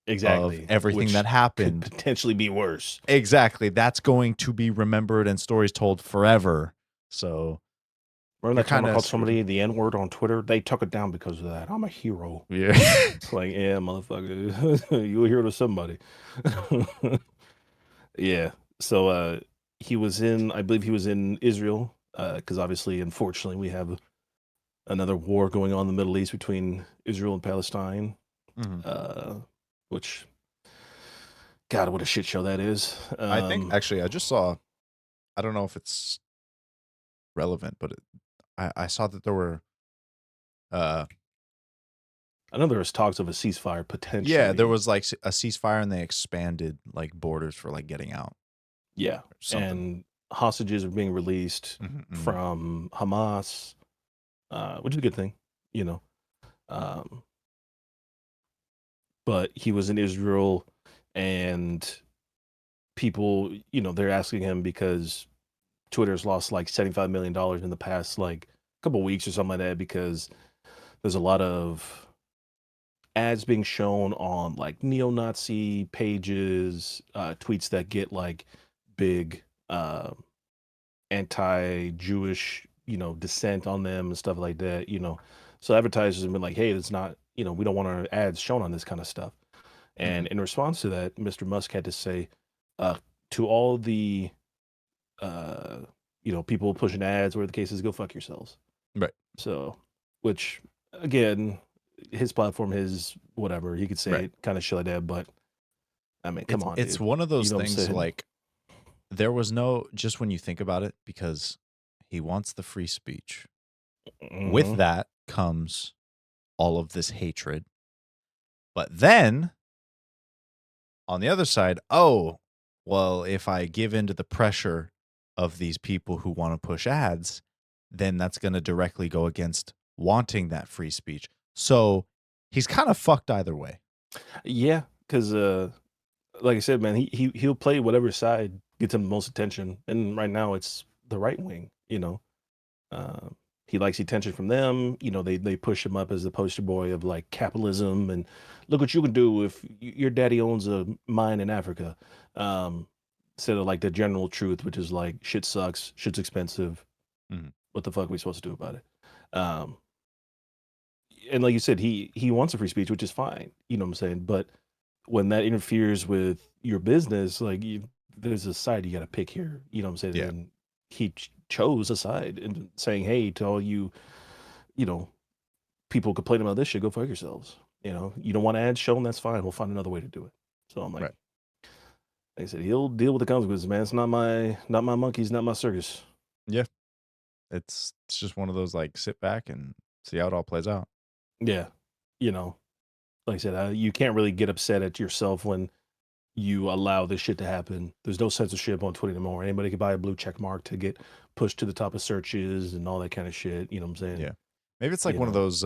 of Exactly. everything that Which could happened. potentially be worse. Exactly. That's going to be remembered and stories told forever. So Remember you're that time kind I of called screwed. somebody the N word on Twitter? They took it down because of that. I'm a hero. Yeah. It's like, yeah, motherfucker, you a hero to somebody. Yeah. So I believe he was in Israel, because obviously, unfortunately, we have another war going on in the Middle East between Israel and Palestine. Mhm. Uh, which, God, what a shit show that is. I think actually I just saw, I don't know if it's relevant, but I saw that there were uh I know there was talks of a ceasefire yeah, there potentially. was like a ceasefire and they expanded like borders for like getting out Yeah, or something. and hostages are being released Mhm, mhm. from Hamas, which is a good thing, you know. Um, but he was in Israel, and people, they're asking him because Twitter's lost like $75 million in the past like couple weeks or something like that because there's a lot of ads being shown on like neo-Nazi pages, tweets that get like big anti-Jewish, dissent on them and stuff like that. So advertisers have been like, hey, it's not, we don't want our ads shown on this kind of stuff. And Mhm. in response to that, Mr. Musk had to say, uh, to all the uh, people pushing ads, where the case is, go fuck yourselves. Right. So, which again, his platform, his whatever, he could say Right. it kind of shit like that, but I mean, come on, It's dude. one of You those know what I'm things saying? like there was no, just when you think about it, because he wants the free speech. With hmm that comes all of this hatred. But then on the other side, oh, well, if I give in to the pressure of these people who want to push ads, then that's going to directly go against wanting that free speech. So he's kind of fucked either way. Yeah, because like I said, man, he'll play whatever side gets him the most attention, and right now it's the right wing. Uh, He likes the attention from them. You know, they push him up as the poster boy of like capitalism and look what you can do if your daddy owns a mine in Africa. Um, Instead of like the general truth, which is like shit sucks, shit's expensive. Mhm. What the fuck are we supposed to do about it? Um, and like you said, he wants a free speech, which is fine. You know what I'm saying? But when that interferes with your business, like there's a side you got to pick here. You know what I'm saying? Yeah. And he chose a side and saying, "Hey, to all you, you know, people complaining about this shit, go fuck yourselves. You know, you don't want ads shown, that's fine. We'll find another way to do it." So I'm Right. like I said, he'll deal with the consequences, man. It's not my monkeys, not my circus. Yeah. It's just one of those like sit back and see how it all plays out. Yeah, you know, like I said, you can't really get upset at yourself when you allow this shit to happen. There's no censorship on Twitter anymore. Anybody can buy a blue check mark to get pushed to the top of searches and all that kind of shit. You know what I'm saying? Yeah. Maybe it's like You one of know, those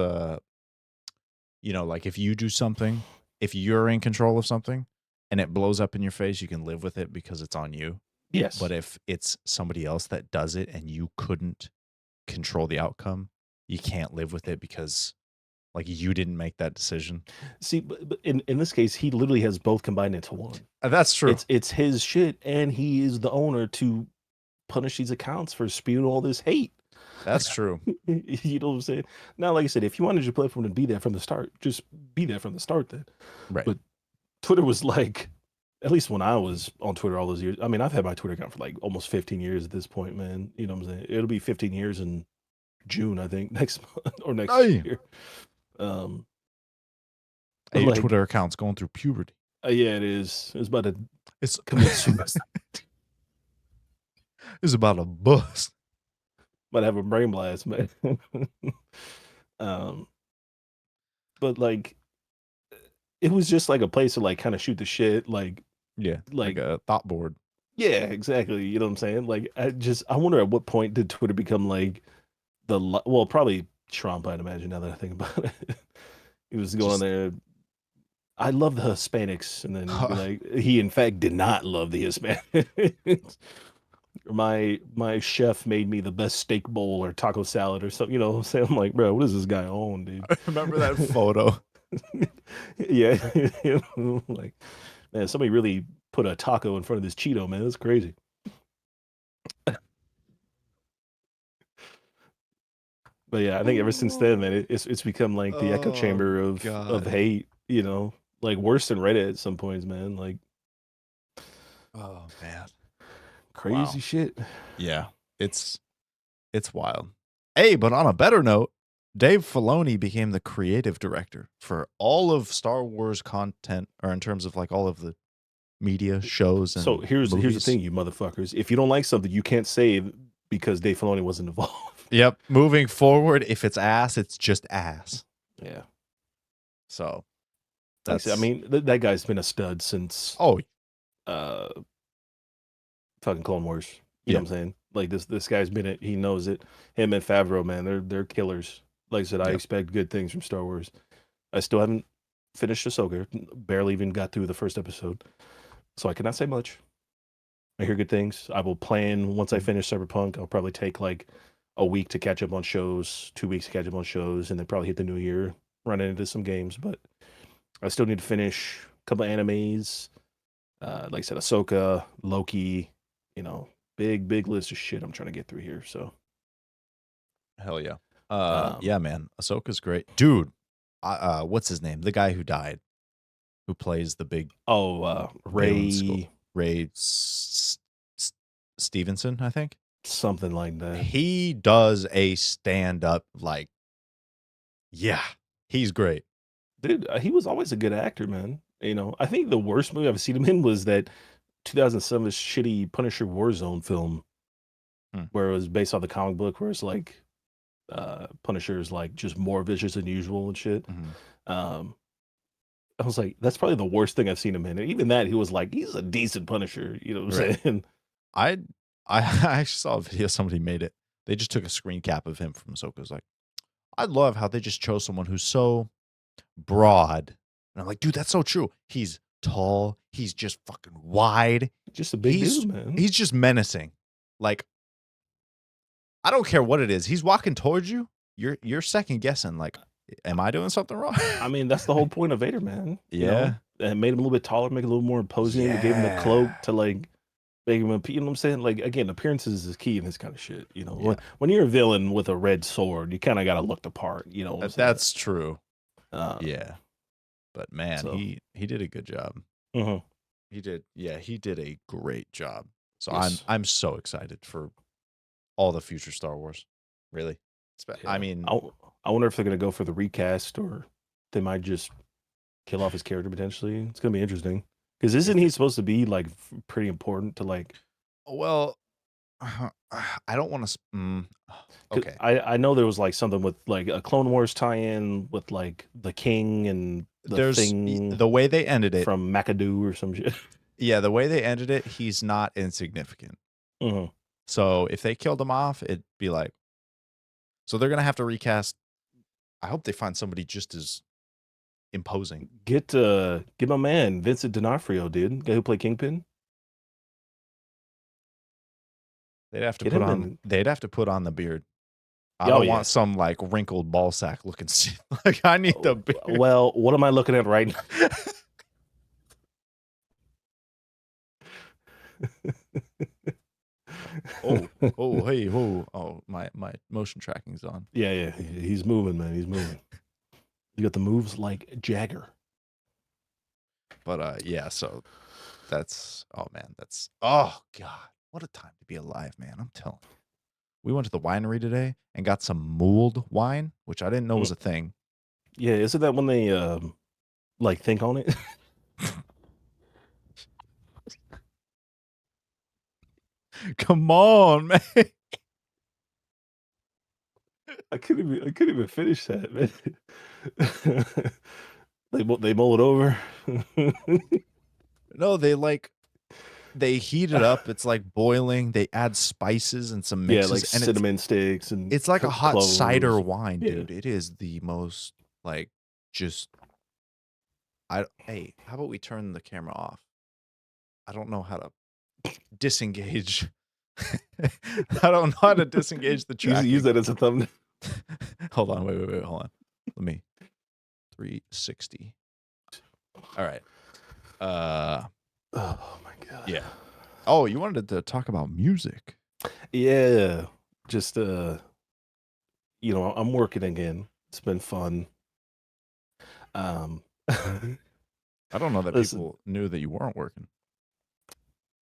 like if you do something, if you're in control of something and it blows up in your face, you can live with it because it's on you. But yes. if it's somebody else that does it and you couldn't control the outcome, you can't live with it because like you didn't make that decision. See, but in this case, he literally has both combined into one. That's true. It's his shit, and he is the owner to punish these accounts for spewing all this hate. That's true. You know what I'm saying? Now, like I said, if you wanted your platform to be there from the start, just be there from the start then. Right. But Twitter was like, at least when I was on Twitter all those years, I mean, I've had my Twitter account for like almost 15 years at this point, man. You know what I'm saying? It'll be 15 years in June, I think, next month or next Hey, year. Um, hey, your like, Twitter account's going through puberty. yeah, it is. It's about to It's commit suicide. it's about a bust. About to have a brain blast, man. um, but like, it was just like a place to like kind of shoot the shit, Yeah, like like a thought board. yeah, exactly. You know what I'm saying? Like, I wonder at what point did Twitter become like well, probably Trump, I'd imagine. Now that I think about it, he was going Just there. I love the Hispanics, and then be like, he in fact did not love the Hispanics. My chef made me the best steak bowl or taco salad or something. You know what I'm saying? I'm like, bro, what is this guy on, dude? I remember that photo. Yeah, like man, somebody really put a taco in front of this Cheeto, man. That's crazy. But yeah, I think ever since then, man, it's become like the echo Oh chamber of God. hate. You know, like worse than Reddit at some points, man. Like Oh man. crazy Wow. shit. Yeah. It's wild. Hey, but on a better note, Dave Filoni became the creative director for all of Star Wars content, or in terms of like all of the media shows So and here's the movies. thing, you motherfuckers. If you don't like something, you can't say because Dave Filoni wasn't involved. Yep. Moving forward, if it's ass, it's just ass. Yeah, So like I said, I that's mean that guy's been a stud since oh uh fucking Clone Wars. You know yeah. what I'm saying? Like this guy's been it. He knows it. Him and Favreau, man, they're killers. Like I said, I Yep. expect good things from Star Wars. I still haven't finished Ahsoka. Barely even got through the first episode, so I cannot say much. I hear good things. I will plan once I Mhm. finish Cyberpunk. I'll probably take like a week to catch up on shows, 2 weeks to catch up on shows, and then probably hit the new year, run into some games. But I still need to finish a couple of animes. Like I said, Ahsoka, Loki. You know, big list of shit I'm trying to get through here. So, Hell yeah. um, Yeah, man. Ahsoka's great. Dude, what's his name? The guy who died, who plays the big Baylan Skull. Ray, Ray Stevenson, I think. something like that. He does a stand up like, yeah, he's great. Dude, he was always a good actor, man. You know, I think the worst movie I've seen him in was that 2007 shitty Punisher Warzone film Hmm. where it was based off the comic book where it's like Punisher is like just more vicious than usual and shit. Mhm. Um, I was like, that's probably the worst thing I've seen him in. And even that, he was like, he's a decent Punisher. You know what Right. I'm saying? I I actually saw a video somebody made it. They just took a screen cap of him from Ahsoka. It was like, I love how they just chose someone who's so broad. And I'm like, dude, that's so true. He's tall. He's just fucking wide. Just a big He's dude, man. he's just menacing. Like I don't care what it is. He's walking towards you. You're second guessing. Like, am I doing something wrong? I mean, that's the whole point of Vader, man. Yeah. And it made him a little bit taller, make it a little more imposing. They gave him the cloak Yeah. to like make him, you know what I'm saying? Like again, appearances is key in this kind of shit. Yeah. When you're a villain with a red sword, you kind of got to look the part. You know what I'm saying? That's true. Uh, Yeah. But man, So, he did a good job. mhm. He did. Yeah, he did a great job. So Yes. I'm so excited for all the future Star Wars. Really. I Yeah. mean, I wonder if they're gonna go for the recast or they might just kill off his character potentially. It's gonna be interesting because isn't he supposed to be like pretty important to like? well, I don't want to. 'Cause Okay. I know there was like something with like a Clone Wars tie-in with like the King and the thing The way they ended it. from McAdoo or some shit. Yeah, the way they ended it, he's not insignificant. Mhm. So if they killed him off, it'd be like. So they're gonna have to recast. I hope they find somebody just as imposing. Get my man Vincent D'Onofrio, dude, guy who played Kingpin. They'd have to Get put him on. in. They'd have to put on the beard. I Oh don't yeah. want some like wrinkled ball sack looking shit. Like I need the beard. Well, what am I looking at right now? Hey, oh, my motion tracking's on. Yeah, he's moving, man. He's moving. You got the moves like Jagger. But yeah, so oh man, oh god, what a time to be alive, man. I'm telling you. We went to the winery today and got some mulled wine, which I didn't know was a thing. Yeah, isn't that when they like think on it? Come on, man. I couldn't even finish that, man. They mull it over. No, they heat it up. It's like boiling. They add spices and some Yeah, mixes, like and cinnamon sticks and it's like a hot cloves. cider wine, Yeah. dude. It is the most like just. Hey, how about we turn the camera off? I don't know how to disengage. I don't know how to disengage the tracking. Use that as a thumbnail. Hold on, wait, hold on. Let me 360. All right. Oh my god. Yeah. Oh, you wanted to talk about music? Yeah. Just I'm working again. It's been fun. I don't know that Listen. people knew that you weren't working.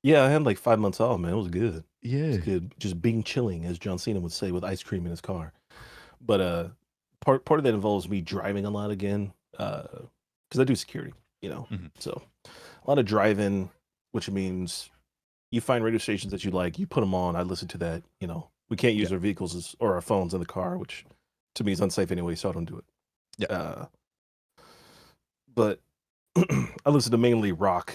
Yeah, I had like 5 months off, man. It was good. Yeah. It's good. Just being chilling, as John Cena would say, with ice cream in his car. But part of that involves me driving a lot again. Because I do security, Mhm. So a lot of driving, which means you find radio stations that you like, you put them on, I listen to that, We can't use our vehicles or our phones in the car, which to me is unsafe anyway, so I don't do it. Yeah. But I listen to mainly rock,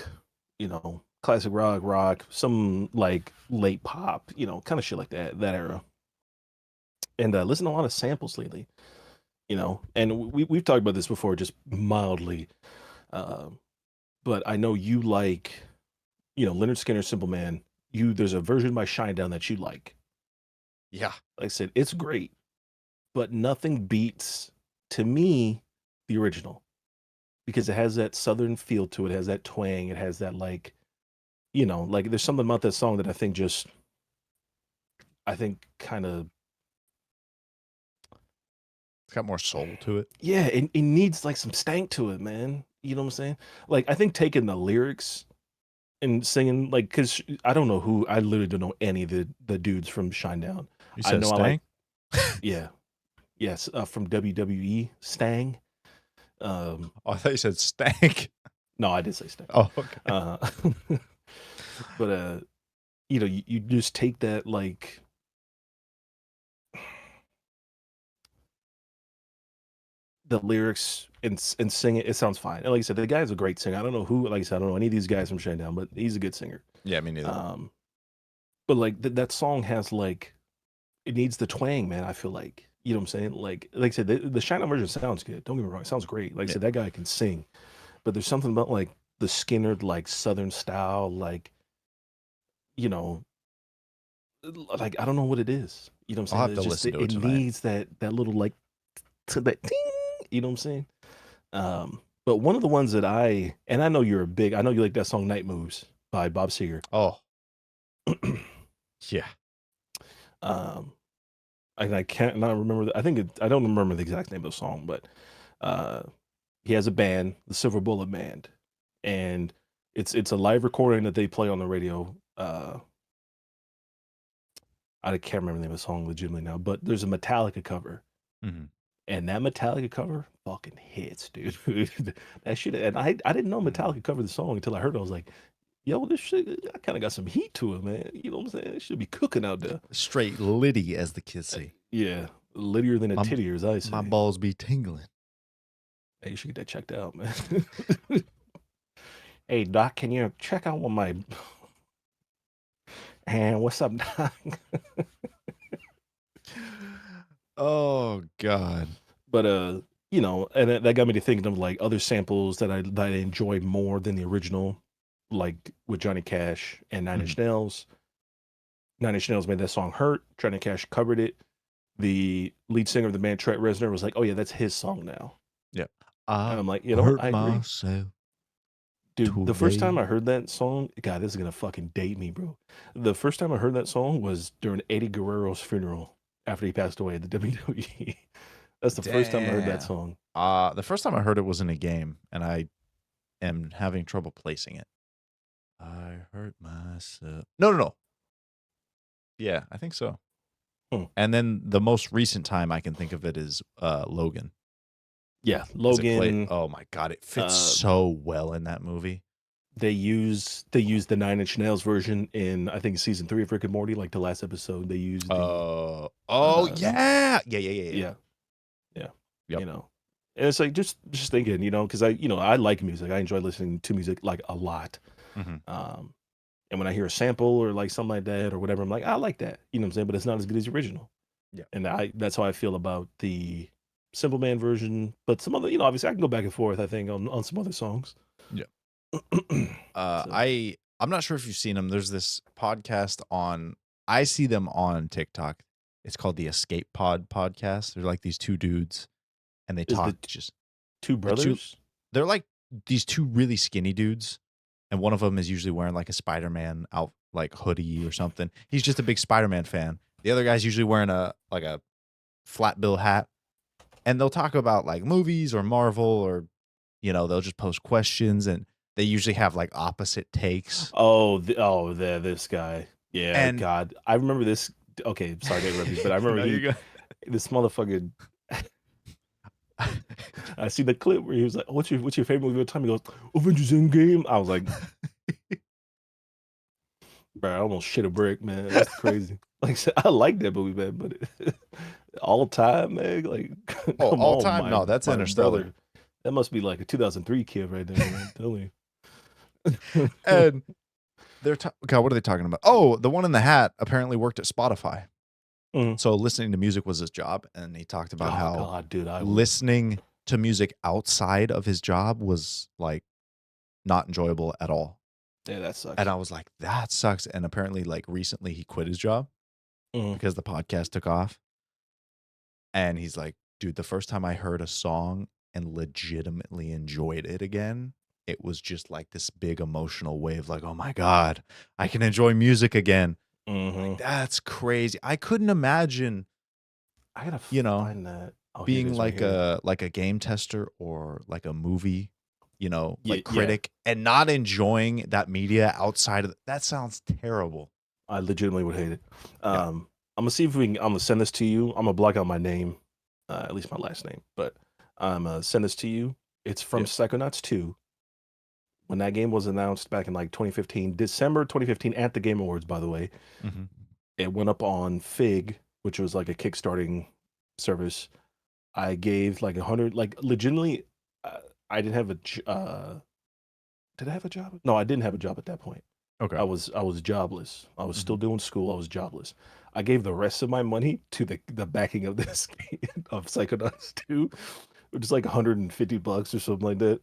classic rock, some like late pop, kind of shit like that era. And listen to a lot of samples lately, And we've talked about this before, just mildly. But I know you like, Leonard Skinner's Simple Man. There's a version by Shinedown that you like. Yeah. Like I said, it's great, but nothing beats, to me, the original. Because it has that southern feel to it, has that twang, it has that like there's something about that song that I think kind of It's got more soul to it. yeah, it needs like some stank to it, man. You know what I'm saying? Like I think taking the lyrics and singing because I don't know who, I literally don't know any of the dudes from Shinedown. You I said know Stang? yeah, yes, from WWE Stang. Oh, I thought you said Stank. No, I did say Stang. Oh, okay. But you just take that like the lyrics and sing it. It sounds fine. And like I said, the guy's a great singer. I don't know who, like I said, I don't know any of these guys from Shinedown, but he's a good singer. Yeah, me neither. But like that song has like, it needs the twang, man. I feel like, you know what I'm saying? Like I said, the Shinedown version sounds good. Don't get me wrong, it sounds great. Like I said, that guy can sing, but there's something about like the Skinner like Southern style, like like I don't know what it is. You know what I'm I'll saying? have It's to just listen to it it tonight. needs that little like to that ding, you know what I'm saying? But one of the ones that I know I know you like that song Night Moves by Bob Seger. Oh, yeah. um, I can't not remember. I think I don't remember the exact name of the song, but uh, he has a band, the Silver Bullet Band, and it's a live recording that they play on the radio. I can't remember the name of the song legitimately now, but there's a Metallica cover, Mhm. and that Metallica cover fucking hits, dude. That shit, and I didn't know Mhm. Metallica covered the song until I heard it. I was like, yo, this shit, I kind of got some heat to it, man. You know what I'm saying? It should be cooking out there. Straight litty, as the kids Uh, say. Yeah, littier than a My titty, as I my say. balls be tingling. Hey, you should get that checked out, man. Hey, doc, can you check out one of my and what's up, doc? Oh god. But you know, and that got me to thinking of like other samples that I enjoy more than the original, like with Johnny Cash and Nine Mhm. Inch Nails. Nine Inch Nails made that song "Hurt." Johnny Cash covered it. The lead singer of the band, Trent Reznor, was like, "Oh yeah, that's his song now." Yeah. And I I'm like, you know what? hurt I agree, myself dude. The first time today. I heard that song, God, this is gonna fucking date me, bro. The first time I heard that song was during Eddie Guerrero's funeral after he passed away at the WWE. That's the first time I heard that Damn. song. The first time I heard it was in a game, and I am having trouble placing it. I hurt myself. No, no, no. Yeah, I think so. Hmm. And then the most recent time I can think of it is Logan. Yeah, Because it played, Logan. oh my god, it fits Uh, so well in that movie. they use the Nine Inch Nails version in I think season 3 of Rick and Morty. Like the last episode, they used the Oh uh yeah. Yeah, yeah, yeah, yeah. yeah, yeah, Yep. you know. And it's like just thinking, because I like music. I enjoy listening to music like a lot. Mhm. Um, and when I hear a sample or like something like that or whatever, I'm like, I like that. You know what I'm saying? But it's not as good as the original. Yeah. And that's how I feel about the Simple Man version. But some other, obviously I can go back and forth. I think on some other songs. Yeah. So I'm not sure if you've seen them. There's this podcast on I see them on TikTok. It's called the Escape Pod podcast. They're like these two dudes and they is talk the just two the two brothers? they're like these two really skinny dudes and one of them is usually wearing like a Spider-Man out like hoodie or something. He's just a big Spider-Man fan. The other guy's usually wearing a flat bill hat and they'll talk about like movies or Marvel or they'll just post questions and they usually have like opposite takes. Oh, this guy. Yeah, And God, I remember this. Okay, sorry to interrupt you, but I remember no, you're this motherfucker. I see the clip where he was like, oh, "What's your favorite movie of the time?" He goes, "Avengers Endgame." I was like, good. bro, I almost shit a brick, man. That's crazy. Like I said, I like that movie, man, but all time, man, like, Oh, come all on, time? No, that's my Interstellar. brother. That must be like a 2003 kid right there, man. I'm telling you. And God, what are they talking about? Oh, the one in the hat apparently worked at Spotify. Mhm. So listening to music was his job, and he talked about Oh how God, dude, I would. listening to music outside of his job was like not enjoyable at all. Yeah, that And sucks. I was like, that sucks. And apparently, like recently, he quit his job Mhm. because the podcast took off. And he's like, dude, the first time I heard a song and legitimately enjoyed it again, it was just like this big emotional wave, like, oh my God, I can enjoy music again. Like, Mhm. that's crazy. I couldn't imagine, I gotta you know, find that. Oh, here it being is right here. like a game tester or like a movie, Yeah, like yeah. critic and not enjoying that media outside of that sounds terrible. I legitimately would hate it. Yeah. I'm gonna see if we can. I'm gonna send this to you. I'm gonna block out my name, at least my last name. But I'm gonna send this to you. It's from Yeah. Psychonauts 2. When that game was announced back in like 2015, December 2015, at the Game Awards, by the way, Hmm. it went up on Fig, which was like a kickstarting service. I gave like 100, like legitimately. Uh, I didn't have did I have a job? No, I didn't have a job at that point. Okay. I was jobless. I was Hmm. still doing school. I was jobless. I gave the rest of my money to the backing of this game of Psychonauts 2, which is like $150 or something like that.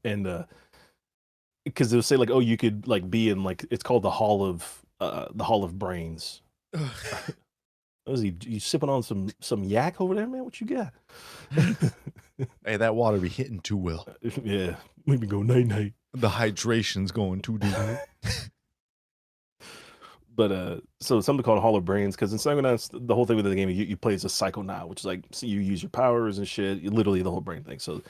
And because they'll say like, oh, you could like be in like it's called the Hall of Brains. Was he you sipping on some yak over there, man? What you got? Hey, that water be hitting too well. Yeah, we can go night night. The hydration's going too deep. But so something called Hall of Brains, because in Psychonauts, the whole thing with the game, you play as a Psychonaut, which is like so you use your powers and shit, literally the whole brain thing. So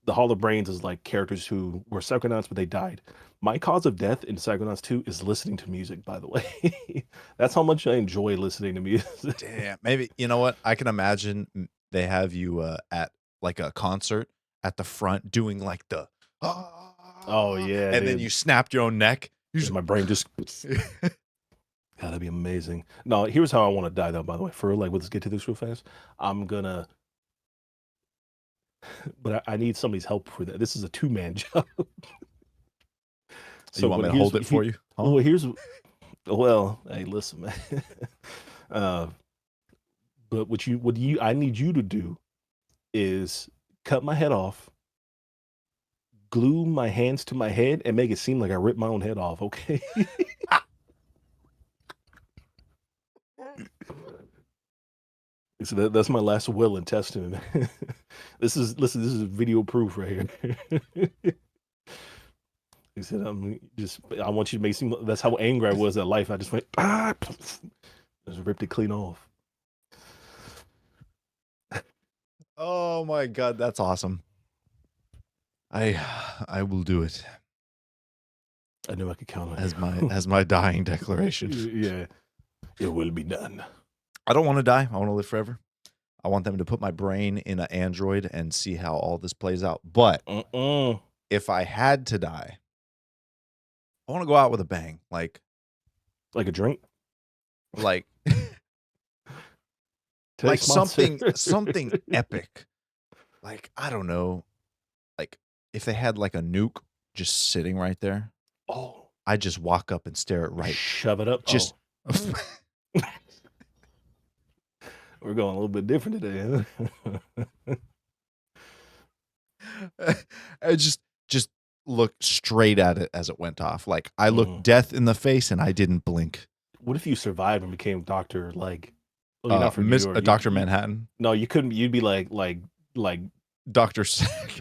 the Hall of Brains is like characters who were Psychonauts, but they died. My cause of death in Psychonauts 2 is listening to music, by the way. That's how much I enjoy listening to music. Damn, maybe you know what? I can imagine they have you at like a concert at the front doing like the Oh yeah, and then dude. you snapped your own neck. You And my brain just God, that'd be amazing. No, here's how I want to die though, by the way. For real, like let's get to this real fast. I'm gonna but I need somebody's help for that. This is a two-man job. You So want what me to here's hold it for you? Huh? well here's well, hey, listen, man. uh but what I need you to do is cut my head off, glue my hands to my head, and make it seem like I ripped my own head off, okay? So that's my last will and testament. This is listen, this is video proof right here. He said, I want you to make it seem that's how angry I was at life. I just went, just ripped it clean off. Oh my god, that's awesome. I will do it I knew I could count on as you. my dying declaration. Yeah, it will be done. I don't want to die. I want to live forever. I want them to put my brain in an android and see how all this plays out. But if I had to die, I want to go out with a bang. Like a drink. like Today's something sponsor. something epic. Like, I don't know. Like if they had like a nuke just sitting right there, Oh, I just walk up and stare it right. shove it up. Just We're going a little bit different today. Huh? I just look straight at it as it went off. Like I looked Mm. death in the face and I didn't blink. What if you survived and became Doctor like? Well, you're not from New Miss York. Dr. Manhattan, No, you couldn't. You'd be like Dr. Sack.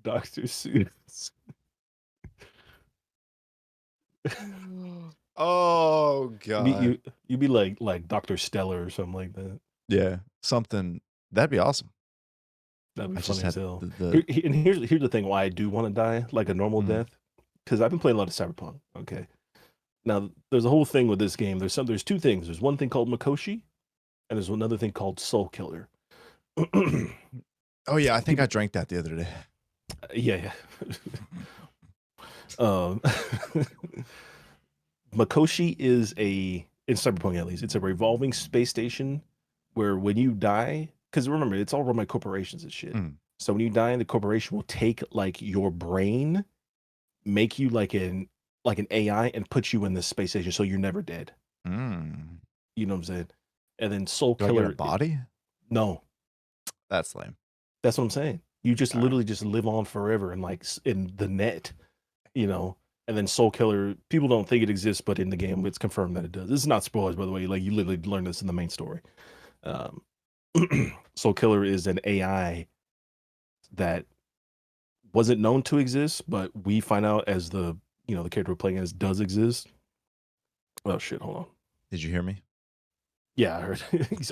Doctor Seuss. Oh god. You'd be like Doctor Stellar or something like that. Yeah, something that'd be awesome. That'd be I just funny as had hell. the And here's the thing why I do want to die like a normal mm, death, because I've been playing a lot of Cyberpunk. Okay, now there's a whole thing with this game. There's two things. There's one thing called Makoshi, and there's another thing called Soul Killer. oh yeah, I think I People, drank that the other day. yeah. um, Makoshi is in Cyberpunk at least, it's a revolving space station where when you die, because remember, it's all run by corporations and shit. Mm, So when you die, the corporation will take like your brain, make you like an AI, and put you in this space station, so you're never dead. mm. You know what I'm saying? And then Soul Do I get a Killer, body? no, That's lame. that's what I'm saying. You just All right. literally just live on forever and like in the net, you know. And then Soul Killer, people don't think it exists, but in the game, it's confirmed that it does. This is not spoilers, by the way. Like you literally learn this in the main story. Um, Soul Killer is an AI that wasn't known to exist, but we find out as the character we're playing as does exist. Oh shit, hold on. Did you hear me? Yeah, I heard.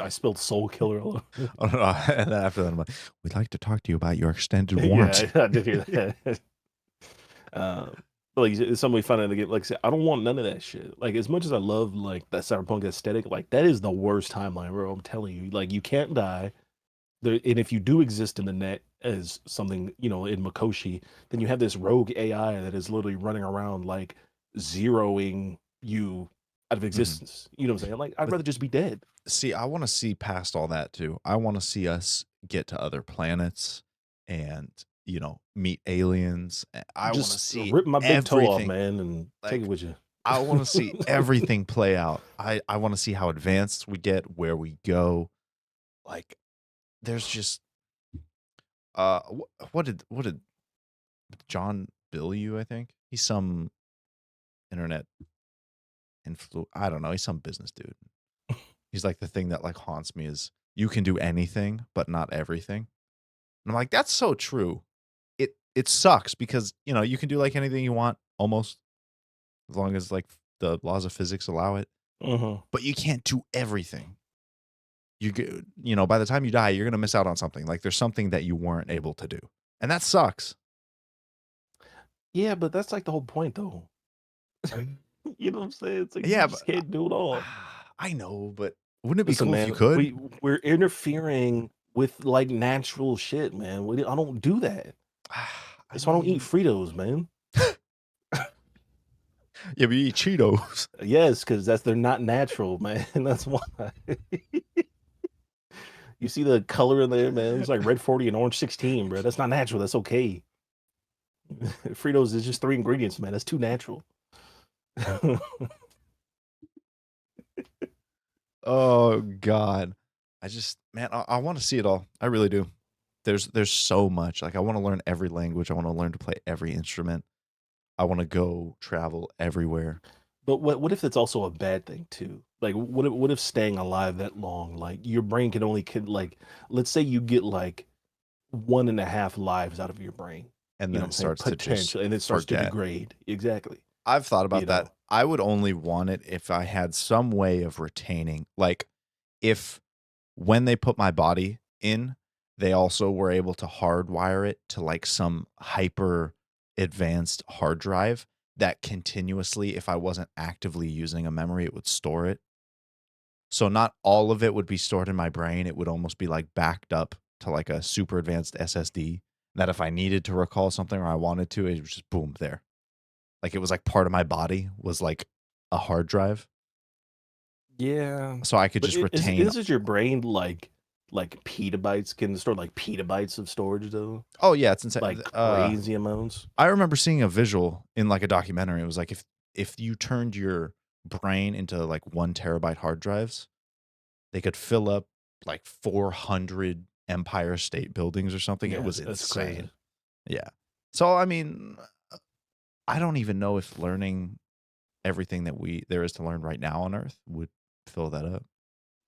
I spelled Soul Killer all over. Oh, no, and then after that, I'm like, we'd like to talk to you about your extended Yeah, warranty. I did hear that. But like somebody found out to get like I said, I don't want none of that shit. Like as much as I love like that cyberpunk aesthetic, like that is the worst timeline, bro. I'm telling you, like you can't die. There, and if you do exist in the net as something, in Makoshi, then you have this rogue AI that is literally running around like zeroing you out of Mhm. existence. You know what I'm saying? Like I'd But rather just be dead. see, I want to see past all that too. I want to see us get to other planets and, meet aliens. I want to Just see rip my big toe off, everything. man, and take it Like, with you. I want to see everything play out. I want to see how advanced we get, where we go. Like, there's just what did John bill you? I think he's some internet I don't know. He's some business dude. He's like the thing that like haunts me is you can do anything, but not everything. And I'm like, that's so true. It sucks because you can do like anything you want almost as long as like the laws of physics allow it, Hmm. but you can't do everything. By the time you die, you're gonna miss out on something. Like there's something that you weren't able to do, and that sucks. Yeah, but that's like the whole point, though. You know what I'm saying? It's like you Yeah, just but can't do it all. I know, but wouldn't it be Listen, cool if you man, could? we're interfering with like natural shit, man. I don't do that. I That's why I don't eat mean, Fritos, man. yeah, but you eat Cheetos. Yes, because they're not natural, man. That's why. You see the color in there, man. It's like red 40 and orange 16, bro. That's not natural. That's okay. Fritos is just 3 ingredients, man. That's too natural. Oh God, I want to see it all. I really do. There's so much. Like I want to learn every language. I want to learn to play every instrument. I want to go travel everywhere. But what if it's also a bad thing too? Like what if staying alive that long, like your brain could like, let's say you get like 1.5 lives out of your brain. And You then know what it I'm saying? starts to just Potential, and it starts to forget. degrade. Exactly. I've thought You about that. know. I would only want it if I had some way of retaining, like if when they put my body in, they also were able to hardwire it to like some hyper advanced hard drive that continuously, if I wasn't actively using a memory, it would store it. So not all of it would be stored in my brain. It would almost be like backed up to like a super advanced SSD that if I needed to recall something or I wanted to, it was just boom there. Like it was like part of my body was like a hard drive. Yeah. So I could But just retain. is your brain like petabytes? Can it store like petabytes of storage though? Oh yeah, it's insane. Like crazy amounts? I remember seeing a visual in like a documentary. It was like if you turned your brain into like 1 terabyte hard drives, they could fill up like 400 Empire State Buildings or something. It Yeah, was that's crazy. insane. Yeah. So I mean, I don't even know if learning everything that there is to learn right now on Earth would fill that up.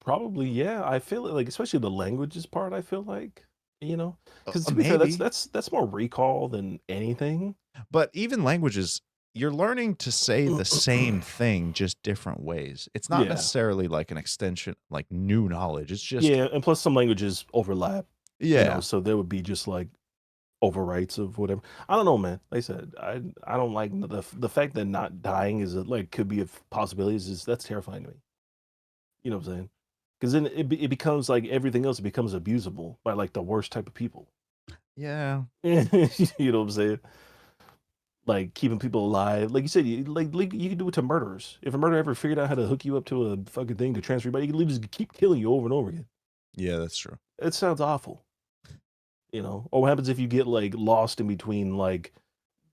Probably, yeah. I feel it, like, especially the languages part, I feel like, because to be fair, that's Maybe. that's more recall than anything. But even languages, you're learning to say the same thing, just different ways. It's not Yeah. necessarily like an extension, like new knowledge. It's just, Yeah, and plus some languages overlap, yeah. so there would be just like overwrites of whatever. I don't know, man. Like I said, I don't like the fact that not dying is like could be a possibility is that's terrifying to me. You know what I'm saying? Because then it becomes like everything else. It becomes abusable by like the worst type of people. Yeah. You know what I'm saying? Like keeping people alive. Like you said, like you can do it to murderers. If a murderer ever figured out how to hook you up to a fucking thing to transfer your body, you can literally just keep killing you over and over again. Yeah, that's true. It sounds awful. Or what happens if you get like lost in between like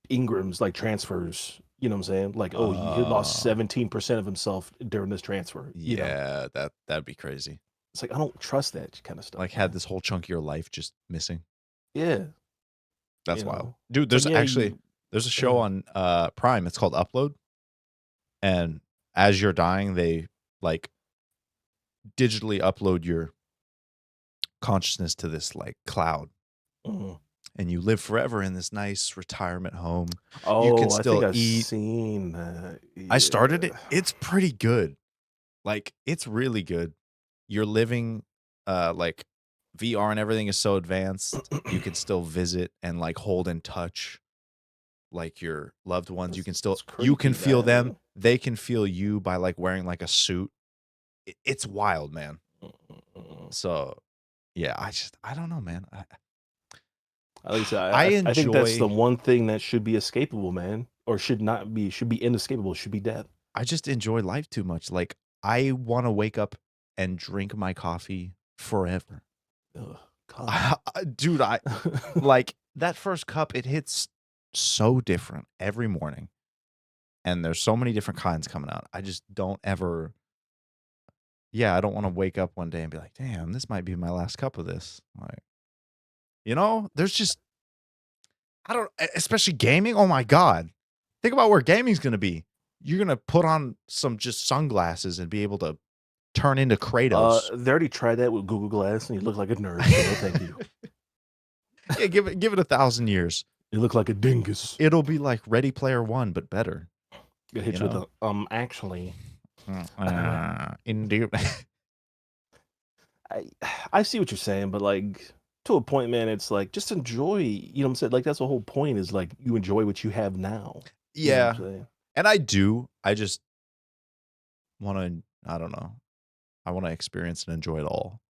Ingrams, like transfers? You know what I'm saying? Like, oh, he lost Uh, 17% of himself during this transfer. yeah, that'd be crazy. It's like I don't trust that kind of stuff, Like had man. this whole chunk of your life just missing. Yeah, That's wild. Dude, it's like yeah, you. there's a show Yeah. on Prime. It's called Upload. And as you're dying, they like digitally upload your consciousness to this like cloud Mhm. and you live forever in this nice retirement home. You can Oh, I think still I've eat. seen that. I started it. Yeah. It's pretty good. Like it's really good. You're living like VR and everything is so advanced. You can still visit and like hold in touch like your loved ones. That's You can creepy, feel them. man. They can feel you by like wearing like a suit. It's wild, man. Mm-mm. So yeah, I don't know, man. Like I said, I I think that's the enjoy one thing that should be escapable, man, or should not be. Should be inescapable. Should be death. I just enjoy life too much. Like I want to wake up and drink my coffee forever. Ugh, coffee. Dude, I like that first cup, it hits so different every morning. And there's so many different kinds coming out. I just don't ever, yeah, I don't want to wake up one day and be like, damn, this might be my last cup of this. Like, there's just, I don't, especially gaming. Oh my God. Think about where gaming's going to be. You're gonna put on some just sunglasses and be able to turn into Kratos. They already tried that with Google Glass, and you look like a nerd. So no, thank you. Yeah, give it 1,000 years. You look like a dingus. It'll be like Ready Player One, but better. It hit you with a actually. Indeed. I see what you're saying, but like to a point, man, it's like just enjoy. You know what I'm saying? Like that's the whole point. Is like you enjoy what you have now. You know what Yeah, I'm saying? and I do. I just want to. I don't know. I want to experience and enjoy it all.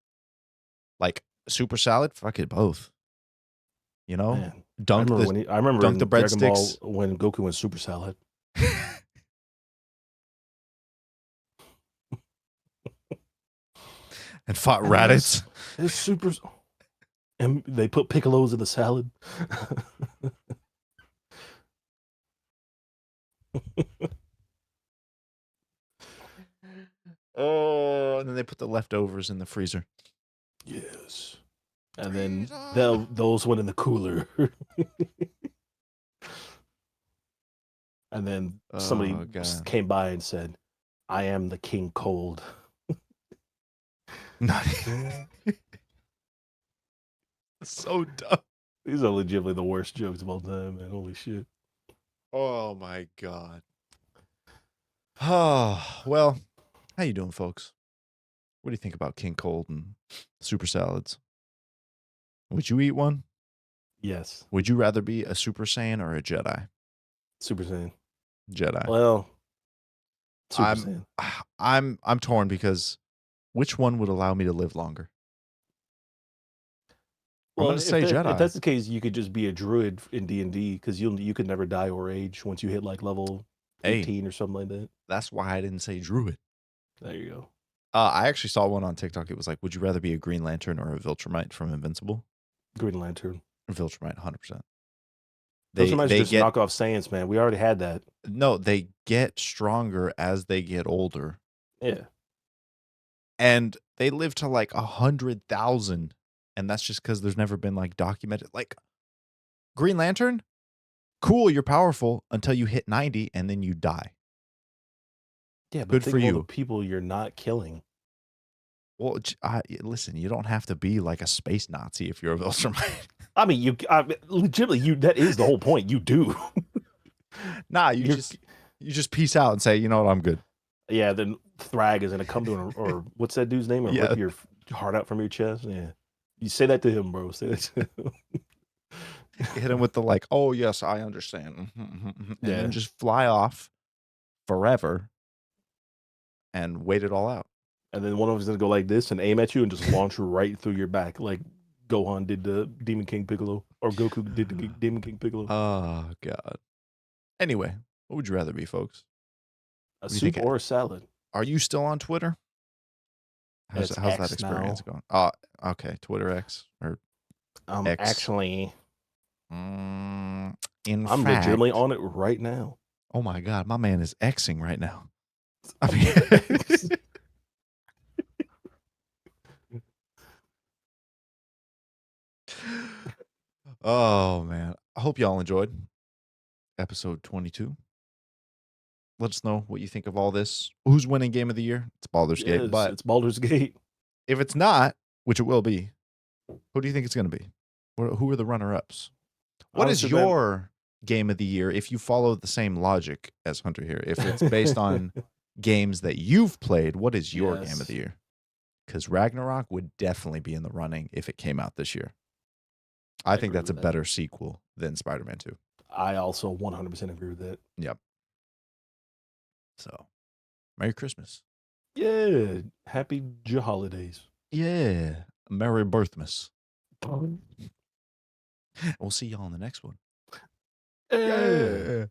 Like super salad, fuck it, both. You know, Man, dunk the I remember dunk the in Dragon Ball breadsticks when Goku went Super Salad. and fought And Raditz. it's super. And they put Piccolos in the salad. Oh, and then they put the leftovers in the freezer. Yes. And then those went in the cooler. And then somebody Oh god, came by and said, "I am the King Cold." not so dumb. These are legitimately the worst jokes of all time, man. Holy shit. Oh my god. Oh well, how you doing, folks? What do you think about King Cold and super salads? Would you eat one? Yes. Would you rather be a Super Saiyan or a Jedi? Super Saiyan. Jedi. Well, Super I'm Saiyan. I'm torn because which one would allow me to live longer? I'm Well, gonna say if Jedi. that's the case, you could just be a druid in D&D because you could never die or age once you hit like level Hey, 18 or something like that. that's why I didn't say Druid. There you go. I actually saw one on TikTok. It was like, would you rather be a Green Lantern or a Viltrumite from Invincible? Green Lantern. Viltrumite, 100%. Those are They just get knockoff Saiyans, man. We already had that. no, they get stronger as they get older, Yeah. and they live to like 100,000, and that's just because there's never been like documented. Like Green Lantern, cool, you're powerful until you hit 90, and then you die. Yeah, but Good think for of all the you. people you're not killing. Well, listen, you don't have to be like a space Nazi if you're a Viltrumite. I mean, legitimately, that is the whole point. You do. Nah, You're, you just peace out and say, you know what, I'm good. yeah, then Thrag is gonna come to an, or what's that dude's name? And Yeah, rip your heart out from your chest. Yeah, you say that to him, bro. Say that to him. hit him with the like, oh yes, I understand, and then Yeah, just fly off forever and wait it all out. and then one of them's gonna go like this and aim at you and just launch right through your back, like Gohan did to Demon King Piccolo, or Goku did to Demon King Piccolo. Oh god. Anyway, what would you rather be, folks? A What do you soup think? or a salad? Are you still on Twitter? It's How's that X experience now. going? Okay, Twitter X or X. Actually, In I'm legitimately fact, on it right now. oh my god, my man is Xing right now. I mean, oh man, I hope y'all enjoyed episode 22. Let us know what you think of all this. Who's winning game of the year? It's Baldur's Gate. Yes, But it's Baldur's Gate. if it's not, which it will be, who do you think it's going to be? Who are the runner-ups? What is Honestly, man, your game of the year if you follow the same logic as Hunter here? If it's based on games that you've played, what is your game of the yes, year? Because Ragnarok would definitely be in the running if it came out this year. I I think agree that's a with that. better sequel than Spider-Man 2. I also 100% agree with that. Yep. So, Merry Christmas. Yeah, happy holidays. Yeah. Merry Birthmas. We'll see y'all in the next one. Yeah. Yeah.